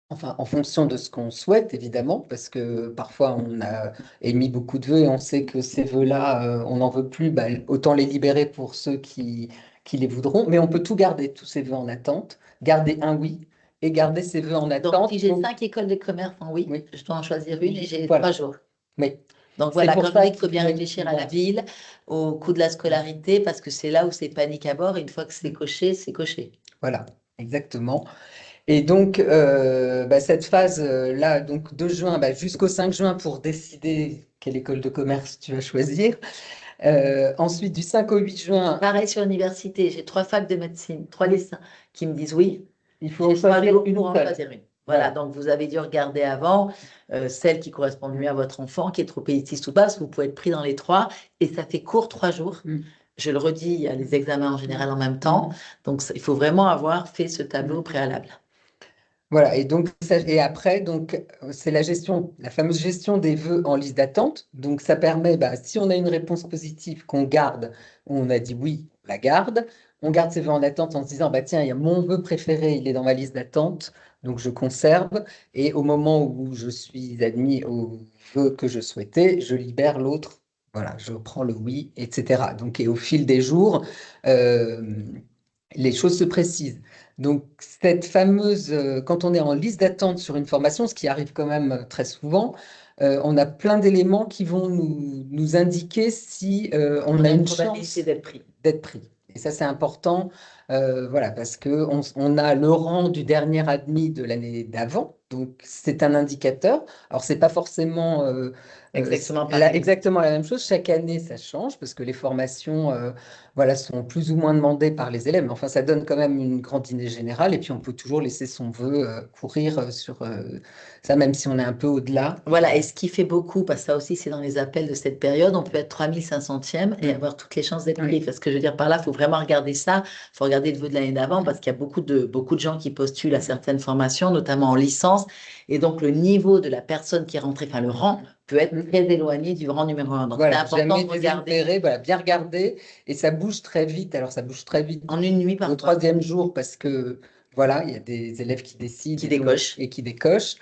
Enfin, en fonction de ce qu'on souhaite, évidemment, parce que parfois on a émis beaucoup de vœux et on sait que ces vœux-là, on n'en veut plus, bah, autant les libérer pour ceux qui les voudront. Mais on peut tout garder, tous ces vœux en attente, garder un oui et garder ces vœux en Donc, attente. si j'ai 5 écoles de commerce en oui, Oui, je dois en choisir une et j'ai voilà. 3 jours. Oui. Donc C'est voilà, pour quand je ça vous dis qu'il faut qu'il bien faut réfléchir à la voilà. ville, au coût de la scolarité, parce que c'est là où c'est panique à bord. Et une fois que c'est coché, c'est coché. Voilà, exactement. Et donc, cette phase-là, donc de juin jusqu'au 5 juin pour décider quelle école de commerce tu vas choisir. Ensuite, du 5 au 8 juin, Pareil sur l'université, j'ai 3 facs de médecine, 3 lycéens qui me disent oui. il faut en J'ai 3 choisir jours une pour en seule. choisir une. Voilà, Voilà. donc vous avez dû regarder avant celle qui correspond le mieux à votre enfant, qui est trop élitiste ou pas, parce que vous pouvez être pris dans les 3, et ça fait court 3 jours. Mm. Je le redis, il y a les examens en général en même temps, donc il faut vraiment avoir fait ce tableau au préalable. Voilà, et donc et après, donc c'est la gestion, la fameuse gestion des vœux en liste d'attente. Donc ça permet, si on a une réponse positive qu'on garde, on a dit oui, on la garde. On garde ses vœux en attente en se disant, tiens, il y a mon vœu préféré, il est dans ma liste d'attente, donc je conserve. Et au moment où je suis admis au vœu que je souhaitais, je libère l'autre. Voilà, je prends le oui, etc. Donc, et au fil des jours, euh, les choses se précisent. Donc, cette fameuse, quand on est en liste d'attente sur une formation, ce qui arrive quand même très souvent, on a plein d'éléments qui vont nous indiquer si on a une une probabilité chance d'être pris. d'être pris. Et ça, c'est important, voilà, parce qu'on a le rang du dernier admis de l'année d'avant, donc c'est un indicateur. Alors, c'est pas forcément Exactement pareil. exactement la même chose. Chaque année, ça change, parce que les formations voilà, sont plus ou moins demandées par les élèves, mais enfin, ça donne quand même une grande idée générale, et puis on peut toujours laisser son vœu courir sur ça, même si on est un peu au-delà. Voilà, et ce qui fait beaucoup, parce que ça aussi c'est dans les appels de cette période, on peut être 3500e et avoir toutes les chances d'être pris. Oui. Parce que je veux dire par là, il faut vraiment regarder ça, il faut regarder le vœu de l'année d'avant, parce qu'il y a beaucoup de gens qui postulent à certaines formations, notamment en licence, et donc le niveau de la personne qui est rentrée, enfin le rang, peut être très éloigné du rang numéro 1. Donc c'est Voilà, important jamais de regarder désespéré, voilà, bien regarder, et ça bouge très vite. Alors, ça bouge très vite en une nuit au parfois, troisième jour parce que, voilà, il y a des élèves qui décident qui décoche. et qui décochent.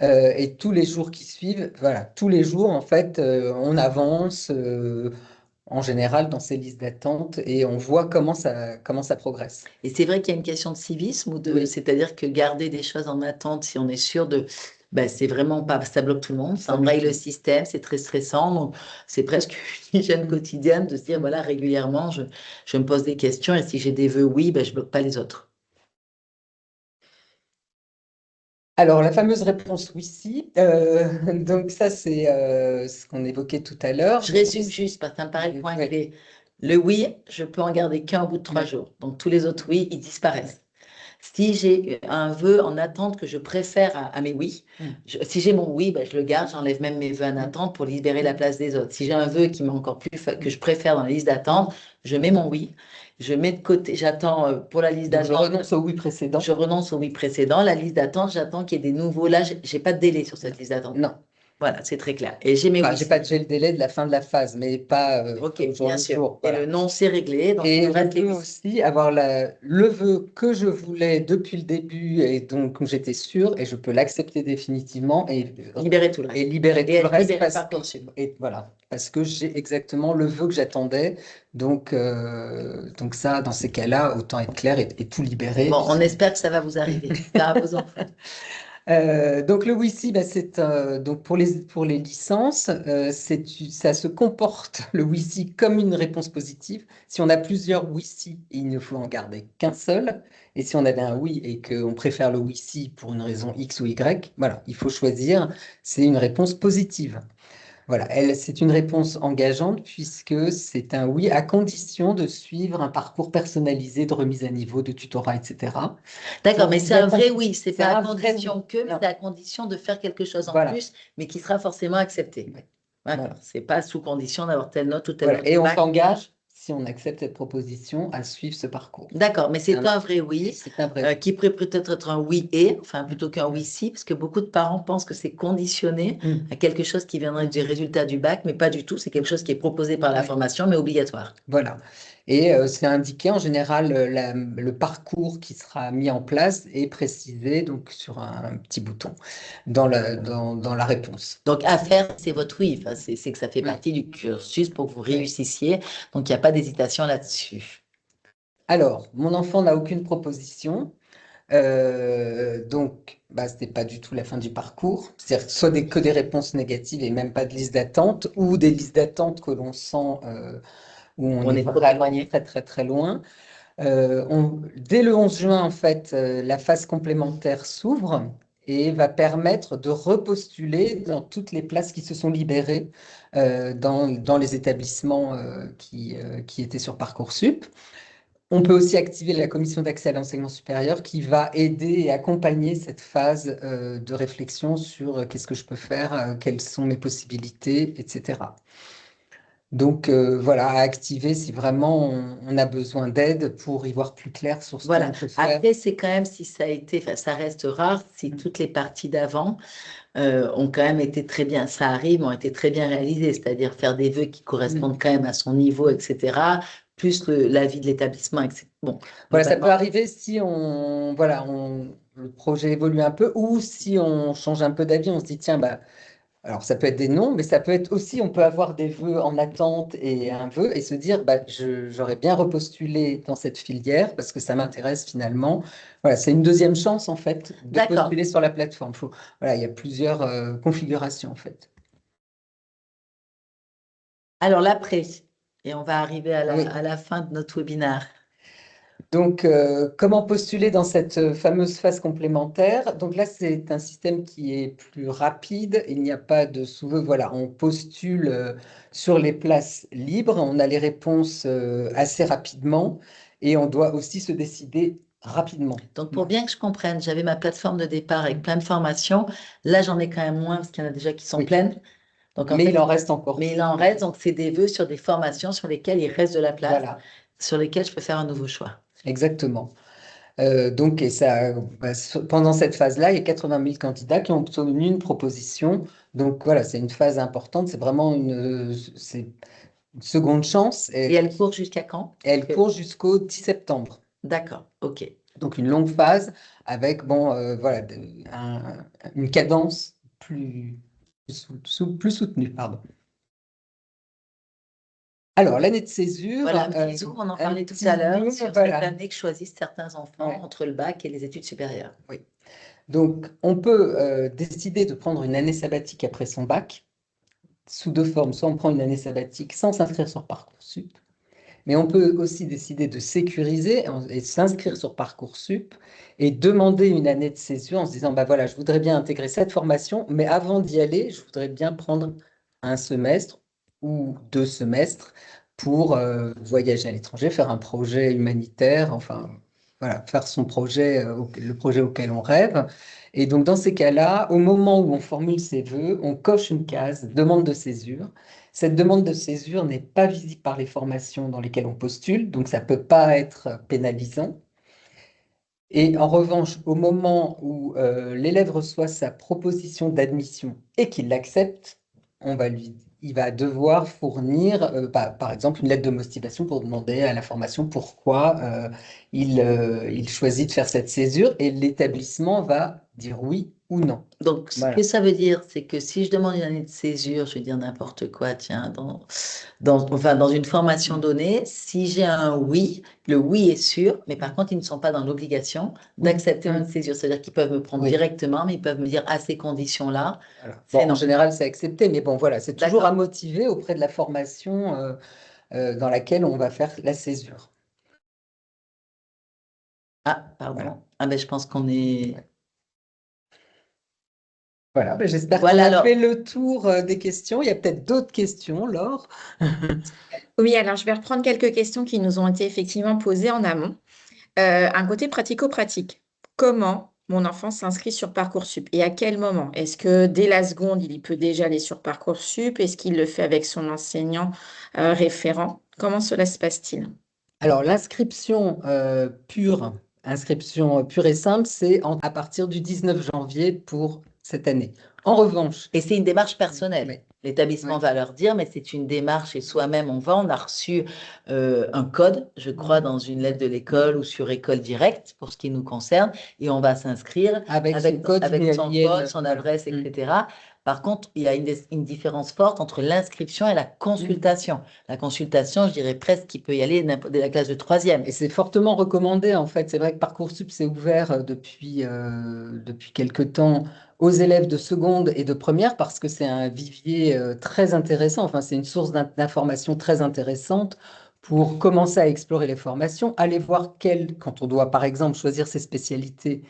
Et tous les jours qui suivent, voilà, tous les jours, en fait, on avance en général dans ces listes d'attente et on voit comment ça progresse. Et c'est vrai qu'il y a une question de civisme, ou de, Oui. c'est-à-dire que garder des choses en attente, si on est sûr de, ben, c'est vraiment pas, ça bloque tout le monde, ça Ça bloque embraye tout. le système, c'est très stressant, donc c'est presque une hygiène quotidienne de se dire, voilà, régulièrement, je me pose des questions, et si j'ai des vœux oui, ben, je bloque pas les autres. Alors, la fameuse réponse oui, si. Donc, ça, c'est ce qu'on évoquait tout à l'heure. Je résume juste, parce que ça me paraît le point Oui. clé. Le oui, je peux en garder qu'un au bout de 3 jours, donc tous les autres oui, ils disparaissent. Si j'ai un vœu en attente que je préfère à mes oui, si j'ai mon oui, ben, je le garde, j'enlève même mes vœux en attente pour libérer la place des autres. Si j'ai un vœu qui m'est encore plus que je préfère dans la liste d'attente, je mets mon oui, je mets de côté, j'attends pour la liste Donc, je d'attente. renonce au oui précédent. Je renonce au oui précédent. La liste d'attente, j'attends qu'il y ait des nouveaux. Là, j'ai pas de délai sur cette liste d'attente. Non. Voilà, c'est très clair. Et j'ai mes Enfin, oui. j'ai le délai de la fin de la phase, mais pas Ok, au jour bien le sûr. jour. Et Voilà. le non, c'est réglé. Donc, il Et nous je reste les peux oui. aussi avoir le vœu que je voulais depuis le début et donc j'étais sûre et je peux l'accepter définitivement et Libérer tout le reste. libérer tout Et le être reste libéré par Parcoursup. et voilà, parce que j'ai exactement le vœu que j'attendais. Donc ça, dans ces cas-là, autant être clair et tout libérer. Bon, on espère que ça va vous arriver. Ça à vos enfants. Donc le WICI, c'est donc pour les licences, ça se comporte le WICI comme une réponse positive. Si on a plusieurs WICI, il ne faut en garder qu'un seul. Et si on avait un oui et qu'on préfère le WICI pour une raison X ou Y, voilà, il faut choisir. C'est une réponse positive. Voilà, c'est une réponse engageante puisque c'est un oui à condition de suivre un parcours personnalisé de remise à niveau, de tutorat, etc. D'accord, mais c'est un vrai oui. C'est C'est pas à un vrai condition oui. que, mais Non. c'est à condition de faire quelque chose en Voilà. plus, mais qui sera forcément accepté. Ouais. D'accord. Voilà. C'est pas sous condition d'avoir telle note ou telle Voilà. note Et au on bac. s'engage, si on accepte cette proposition, à suivre ce parcours. D'accord, mais c'est un vrai oui, C'est un vrai qui pourrait peut-être être un oui et, enfin plutôt qu'un oui si, parce que beaucoup de parents pensent que c'est conditionné oui. à quelque chose qui viendrait du résultat du bac, mais pas du tout. C'est quelque chose qui est proposé par la Oui. formation, mais obligatoire. Voilà. Et c'est indiqué en général, le parcours qui sera mis en place est précisé donc sur un petit bouton dans la réponse. Donc, à faire, c'est votre oui. Enfin, c'est que ça fait Oui. partie du cursus pour que vous réussissiez. Donc, il n'y a pas d'hésitation là-dessus. Alors, mon enfant n'a aucune proposition. Donc, ce n'est pas du tout la fin du parcours. C'est-à-dire soit que des réponses négatives et même pas de liste d'attente, ou des listes d'attente que l'on sent où on On est est trop vraiment éloigné. très très très loin. Dès le 11 juin, en fait, la phase complémentaire s'ouvre et va permettre de repostuler dans toutes les places qui se sont libérées dans les établissements qui étaient sur Parcoursup. On peut aussi activer la commission d'accès à l'enseignement supérieur qui va aider et accompagner cette phase de réflexion sur qu'est-ce que je peux faire, quelles sont mes possibilités, etc. Donc voilà, à activer si vraiment on a besoin d'aide pour y voir plus clair sur ce Voilà. qu'on peut faire. Après, c'est quand même si ça a été, enfin, ça reste rare si toutes les parties d'avant ont quand même été très bien, ça arrive, ont été très bien réalisées, c'est-à-dire faire des vœux qui correspondent quand même à son niveau, etc., plus l'avis de l'établissement, etc. Bon, Voilà, ça peut globalement, arriver si le projet évolue un peu ou si on change un peu d'avis, on se dit tiens, alors ça peut être des noms, mais ça peut être aussi, on peut avoir des vœux en attente et un vœu et se dire j'aurais bien repostulé dans cette filière parce que ça m'intéresse finalement. Voilà, c'est une deuxième chance en fait de d'accord. postuler sur la plateforme. Voilà, il y a plusieurs configurations en fait. Alors l'après, et on va arriver Oui. à la fin de notre webinaire. Donc, comment postuler dans cette fameuse phase complémentaire? Donc là, c'est un système qui est plus rapide. Il n'y a pas de sous-vœu. Voilà, on postule sur les places libres. On a les réponses assez rapidement et on doit aussi se décider rapidement. Donc, pour bien que je comprenne, j'avais ma plateforme de départ avec plein de formations. Là, j'en ai quand même moins parce qu'il y en a déjà qui sont Oui. pleines. Donc, en Mais fait, il en reste encore. mais il en reste. Donc, c'est des vœux sur des formations sur lesquelles il reste de la place, Voilà, sur lesquelles je peux faire un nouveau choix. exactement. Donc, et ça, pendant cette phase-là, il y a 80 000 candidats qui ont obtenu une proposition. Donc voilà, c'est une phase importante. C'est vraiment c'est une seconde chance. Et elle court jusqu'à quand? Elle court jusqu'au 10 septembre. D'accord, ok. Donc une longue phase avec voilà, une cadence plus soutenue. Pardon. Alors, l'année de césure. Voilà, un petit zoom, on en un parlait tout petit à l'heure, zoom, sur voilà. cette année que choisissent certains enfants Ouais. entre le bac et les études supérieures. Oui. Donc, on peut décider de prendre une année sabbatique après son bac, sous deux formes. Soit on prend une année sabbatique sans s'inscrire sur Parcoursup, mais on peut aussi décider de sécuriser et s'inscrire sur Parcoursup et demander une année de césure en se disant, voilà, je voudrais bien intégrer cette formation, mais avant d'y aller, je voudrais bien prendre un semestre ou 2 semestres pour voyager à l'étranger, faire un projet humanitaire, enfin, voilà, faire son projet, le projet auquel on rêve. Et donc, dans ces cas-là, au moment où on formule ses vœux, on coche une case, demande de césure. Cette demande de césure n'est pas visible par les formations dans lesquelles on postule, donc ça ne peut pas être pénalisant. Et en revanche, au moment où l'élève reçoit sa proposition d'admission et qu'il l'accepte, il va devoir fournir, par exemple, une lettre de motivation pour demander à la formation pourquoi il choisit de faire cette césure et l'établissement va dire oui ou non. Donc, ce Voilà. que ça veut dire, c'est que si je demande une année de césure, je vais dire n'importe quoi, tiens, enfin, dans une formation donnée, si j'ai un oui, le oui est sûr, mais par contre, ils ne sont pas dans l'obligation d'accepter une césure. C'est-à-dire qu'ils peuvent me prendre Oui. directement, mais ils peuvent me dire à ces conditions-là. Voilà. C'est Bon, en non. général, c'est accepté, mais bon, voilà, c'est toujours D'accord. à motiver auprès de la formation dans laquelle on va faire la césure. Ah, pardon. Voilà. Ah ben, je pense qu'on est. Voilà, j'espère qu'on Voilà, a alors. fait le tour des questions. Il y a peut-être d'autres questions, Laure. Oui, alors je vais reprendre quelques questions qui nous ont été effectivement posées en amont. Un côté pratico-pratique. Comment mon enfant s'inscrit sur Parcoursup et à quel moment? Est-ce que dès la seconde, il peut déjà aller sur Parcoursup? Est-ce qu'il le fait avec son enseignant référent? Comment cela se passe-t-il? Alors, inscription pure et simple, c'est à partir du 19 janvier pour cette année. En revanche, Et c'est une démarche personnelle. oui, L'établissement oui. va leur dire, mais c'est une démarche et soi-même on va. On a reçu un code, je crois, dans une lettre de l'école ou sur École Directe pour ce qui nous concerne, et on va s'inscrire Avec son code avec son ININ, code, son voilà. adresse, etc. Par contre, il y a une différence forte entre l'inscription et la consultation. La consultation, je dirais presque qu'il peut y aller dès la classe de troisième. Et c'est fortement recommandé, en fait. C'est vrai que Parcoursup s'est ouvert depuis quelque temps aux élèves de seconde et de première parce que c'est un vivier très intéressant. Enfin, c'est une source d'information très intéressante pour commencer à explorer les formations, aller voir quand on doit, par exemple, choisir ses spécialités.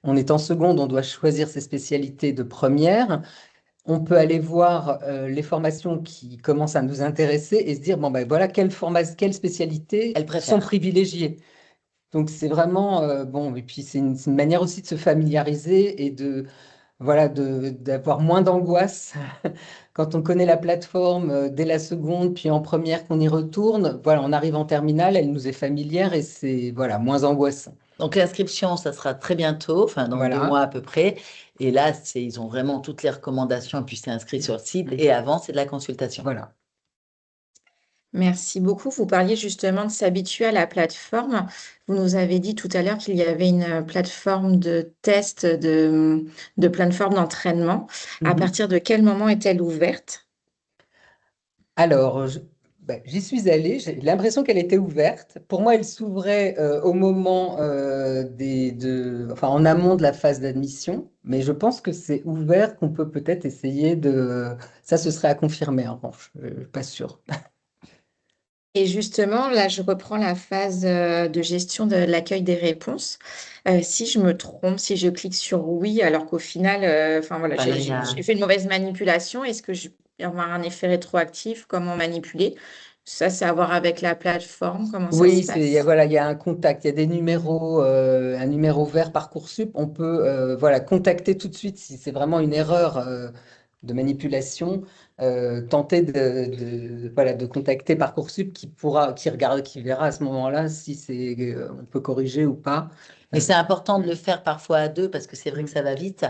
On est en seconde, on doit choisir ses spécialités de première. On peut aller voir les formations qui commencent à nous intéresser et se dire, bon, ben voilà, quelles spécialités Elle sont préfère. privilégiées. Donc, c'est vraiment bon. Et puis, c'est une manière aussi de se familiariser et voilà, d'avoir moins d'angoisse quand on connaît la plateforme dès la seconde, puis en première qu'on y retourne. Voilà, on arrive en terminale, elle nous est familière et c'est voilà, moins angoissant. Donc l'inscription, ça sera très bientôt, enfin dans 2 mois Voilà, à peu près. Et là, ils ont vraiment toutes les recommandations, puis c'est inscrit sur le site. Et avant, c'est de la consultation. voilà. Merci beaucoup. Vous parliez justement de s'habituer à la plateforme. Vous nous avez dit tout à l'heure qu'il y avait une plateforme de test de plateforme d'entraînement. À Mhm. partir de quel moment est-elle ouverte? Alors, j'y suis allée, j'ai l'impression qu'elle était ouverte. Pour moi, elle s'ouvrait au moment enfin, en amont de la phase d'admission, mais je pense que c'est ouvert, qu'on peut peut-être essayer de. Ça, ce serait à confirmer en revanche, pas sûr. Et justement, là, je reprends la phase de gestion de l'accueil des réponses. Si je me trompe, si je clique sur oui, alors qu'au final, enfin voilà, Voilà, j'ai fait une mauvaise manipulation, est-ce que je vais avoir un effet rétroactif? Comment manipuler? Ça, c'est à voir avec la plateforme, comment ça se Oui, passe. voilà, il y a un contact, il y a des numéros, un numéro vert Parcoursup. On peut voilà, contacter tout de suite si c'est vraiment une erreur de manipulation, tenter voilà, de contacter Parcoursup qui verra à ce moment-là si on peut corriger ou pas. mais c'est important de le faire parfois à deux parce que c'est vrai que ça va vite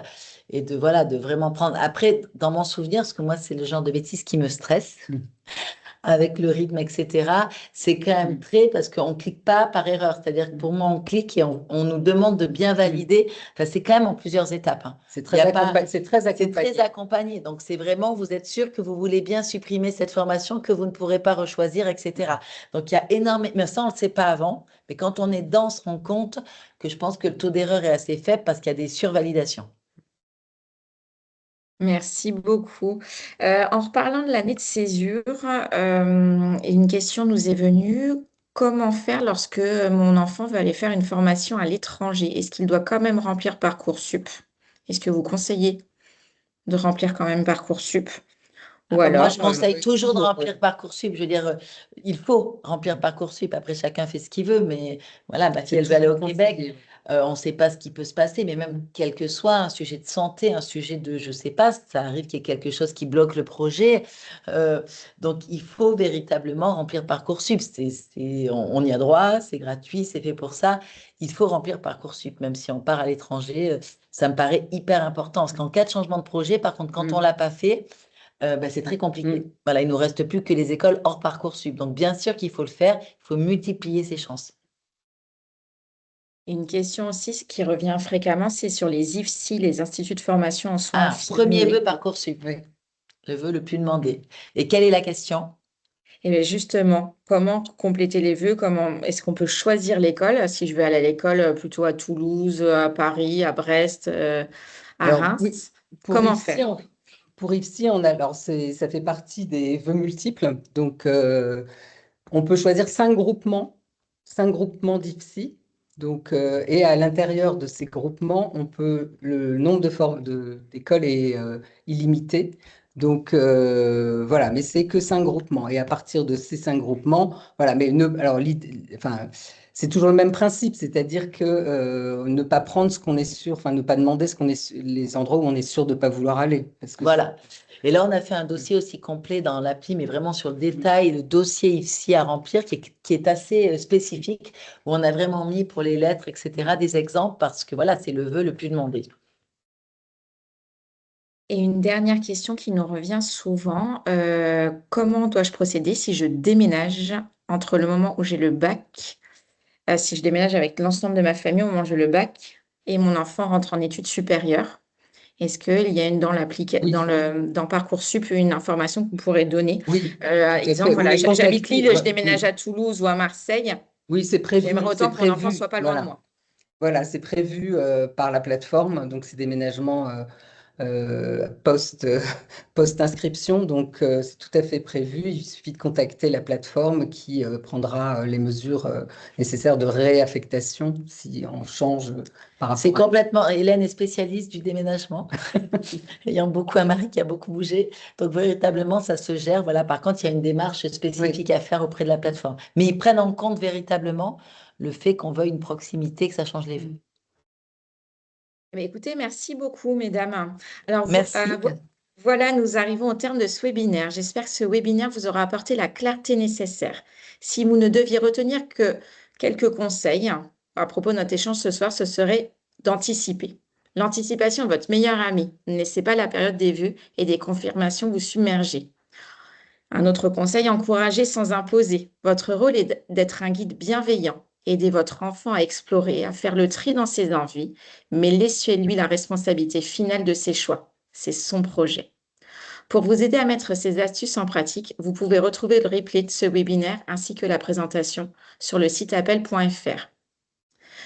et voilà, de vraiment prendre. Après, dans mon souvenir, parce que moi, c'est le genre de bêtises qui me stresse. Avec le rythme, etc. C'est quand même parce qu'on ne clique pas par erreur. C'est-à-dire que pour moi, on clique et on nous demande de bien valider. Enfin, c'est quand même en plusieurs étapes, hein. C'est Il y très a pas, c'est très c'est très accompagné. accompagné. Donc, c'est vraiment, vous êtes sûr que vous voulez bien supprimer cette formation, que vous ne pourrez pas rechoisir, etc. Donc, il y a énormément, mais ça, on ne le sait pas avant. Mais quand on est dedans, on se rend compte que je pense que le taux d'erreur est assez faible parce qu'il y a des survalidations. Merci beaucoup. En reparlant de l'année de césure, une question nous est venue. Comment faire lorsque mon enfant veut aller faire une formation à l'étranger? Est-ce qu'il doit quand même remplir Parcoursup? Est-ce que vous conseillez de remplir quand même Parcoursup? Ah Ou bah, moi, alors, je conseille toujours de Toujours, oui. remplir Parcoursup. Je veux dire, il faut remplir Parcoursup. Après, chacun fait ce qu'il veut. Mais voilà, ma fille, C'est elle veut aller toujours au Québec. conseillé. On ne sait pas ce qui peut se passer, mais même quel que soit un sujet de santé, un sujet de, je ne sais pas, ça arrive qu'il y ait quelque chose qui bloque le projet. Euh, donc, il faut véritablement remplir Parcoursup. On y a droit, c'est gratuit, c'est fait pour ça. Il faut remplir Parcoursup, même si on part à l'étranger. Ça me paraît hyper important. Parce qu'en cas de changement de projet, par contre, quand on ne Mm. l'a pas fait, bah, c'est très compliqué. Mm. Voilà, il ne nous reste plus que les écoles hors Parcoursup. Donc, bien sûr qu'il faut le faire, il faut multiplier ses chances. une question aussi ce qui revient fréquemment, c'est sur les IFSI, les instituts de formation en soins Ah, premier vœu infirmiers. Parcoursup, Oui. le vœu le plus demandé. Et quelle est la question? Et bien justement, comment compléter les vœux? Comment est-ce qu'on peut choisir l'école? Si je veux aller à l'école plutôt à Toulouse, à Paris, à Brest, à Alors, oui, Reims, pour comment IFSI, faire? alors ça fait partie des vœux multiples. Donc, on peut choisir 5 groupements d'IFSI. Donc, et à l'intérieur de ces groupements, le nombre d'écoles est illimité. Donc, voilà, mais c'est que 5 groupements. Et à partir de ces 5 groupements, voilà, mais alors, enfin, c'est toujours le même principe, c'est-à-dire que ne pas prendre ce qu'on est sûr, enfin, ne pas demander les endroits où on est sûr de ne pas vouloir aller. Parce que Voilà. Et là, on a fait un dossier aussi complet dans l'appli, mais vraiment sur le détail, le dossier ici à remplir, qui est assez spécifique, où on a vraiment mis pour les lettres, etc., des exemples, parce que voilà, c'est le vœu le plus demandé. Et une dernière question qui nous revient souvent, comment dois-je procéder si je déménage entre le moment où j'ai le bac, si je déménage avec l'ensemble de ma famille au moment où j'ai le bac et mon enfant rentre en études supérieures? Est-ce qu'il y a Oui, dans Parcoursup une information que vous pourrez donner? oui, tout à Exemple, fait. voilà, Oui, j'habite contacter, Lille, je ouais, déménage oui, à Toulouse ou à Marseille. oui, J'aimerais c'est autant que mon enfant soit pas loin de voilà. moi. Voilà, c'est prévu par la plateforme, donc c'est déménagement post, post-inscription, donc c'est tout à fait prévu. Il suffit de contacter la plateforme qui prendra les mesures nécessaires de réaffectation si on change par C'est rapport à... complètement. Hélène est spécialiste du déménagement, ayant beaucoup un mari qui a beaucoup bougé. Donc, véritablement, ça se gère. Voilà. Par contre, il y a une démarche Oui, spécifique à faire auprès de la plateforme. Mais ils prennent en compte véritablement le fait qu'on veuille une proximité, que ça change les vues. Mais écoutez, merci beaucoup, mesdames. Alors, Merci. voilà, nous arrivons au terme de ce webinaire. J'espère que ce webinaire vous aura apporté la clarté nécessaire. Si vous ne deviez retenir que quelques conseils à propos de notre échange ce soir, ce serait d'anticiper. L'anticipation est votre meilleur ami. Ne laissez pas la période des vues et des confirmations vous submerger. Un autre conseil, encouragez sans imposer. Votre rôle est d'être un guide bienveillant. Aidez votre enfant à explorer, à faire le tri dans ses envies, mais laissez-lui la responsabilité finale de ses choix. C'est son projet. Pour vous aider à mettre ces astuces en pratique, vous pouvez retrouver le replay de ce webinaire ainsi que la présentation sur le site appel.fr.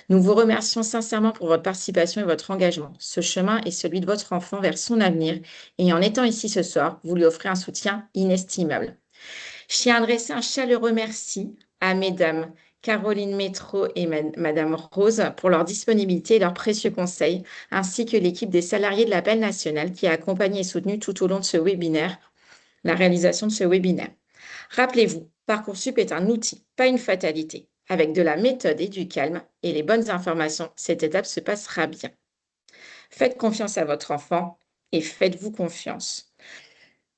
Nous vous remercions sincèrement pour votre participation et votre engagement. Ce chemin est celui de votre enfant vers son avenir et en étant ici ce soir, vous lui offrez un soutien inestimable. Je tiens à adresser un chaleureux merci à mesdames Caroline Métro et madame Rose pour leur disponibilité et leurs précieux conseils, ainsi que l'équipe des salariés de l'Appel national qui a accompagné et soutenu tout au long de ce webinaire, la réalisation de ce webinaire. Rappelez-vous, Parcoursup est un outil, pas une fatalité. Avec de la méthode et du calme et les bonnes informations, cette étape se passera bien. Faites confiance à votre enfant et faites-vous confiance.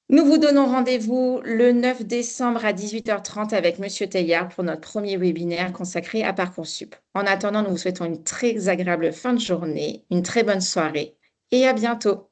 Nous vous donnons rendez-vous le 9 décembre à 18h30 avec Monsieur Teilhard pour notre premier webinaire consacré à Parcoursup. En attendant, nous vous souhaitons une très agréable fin de journée, une très bonne soirée et à bientôt.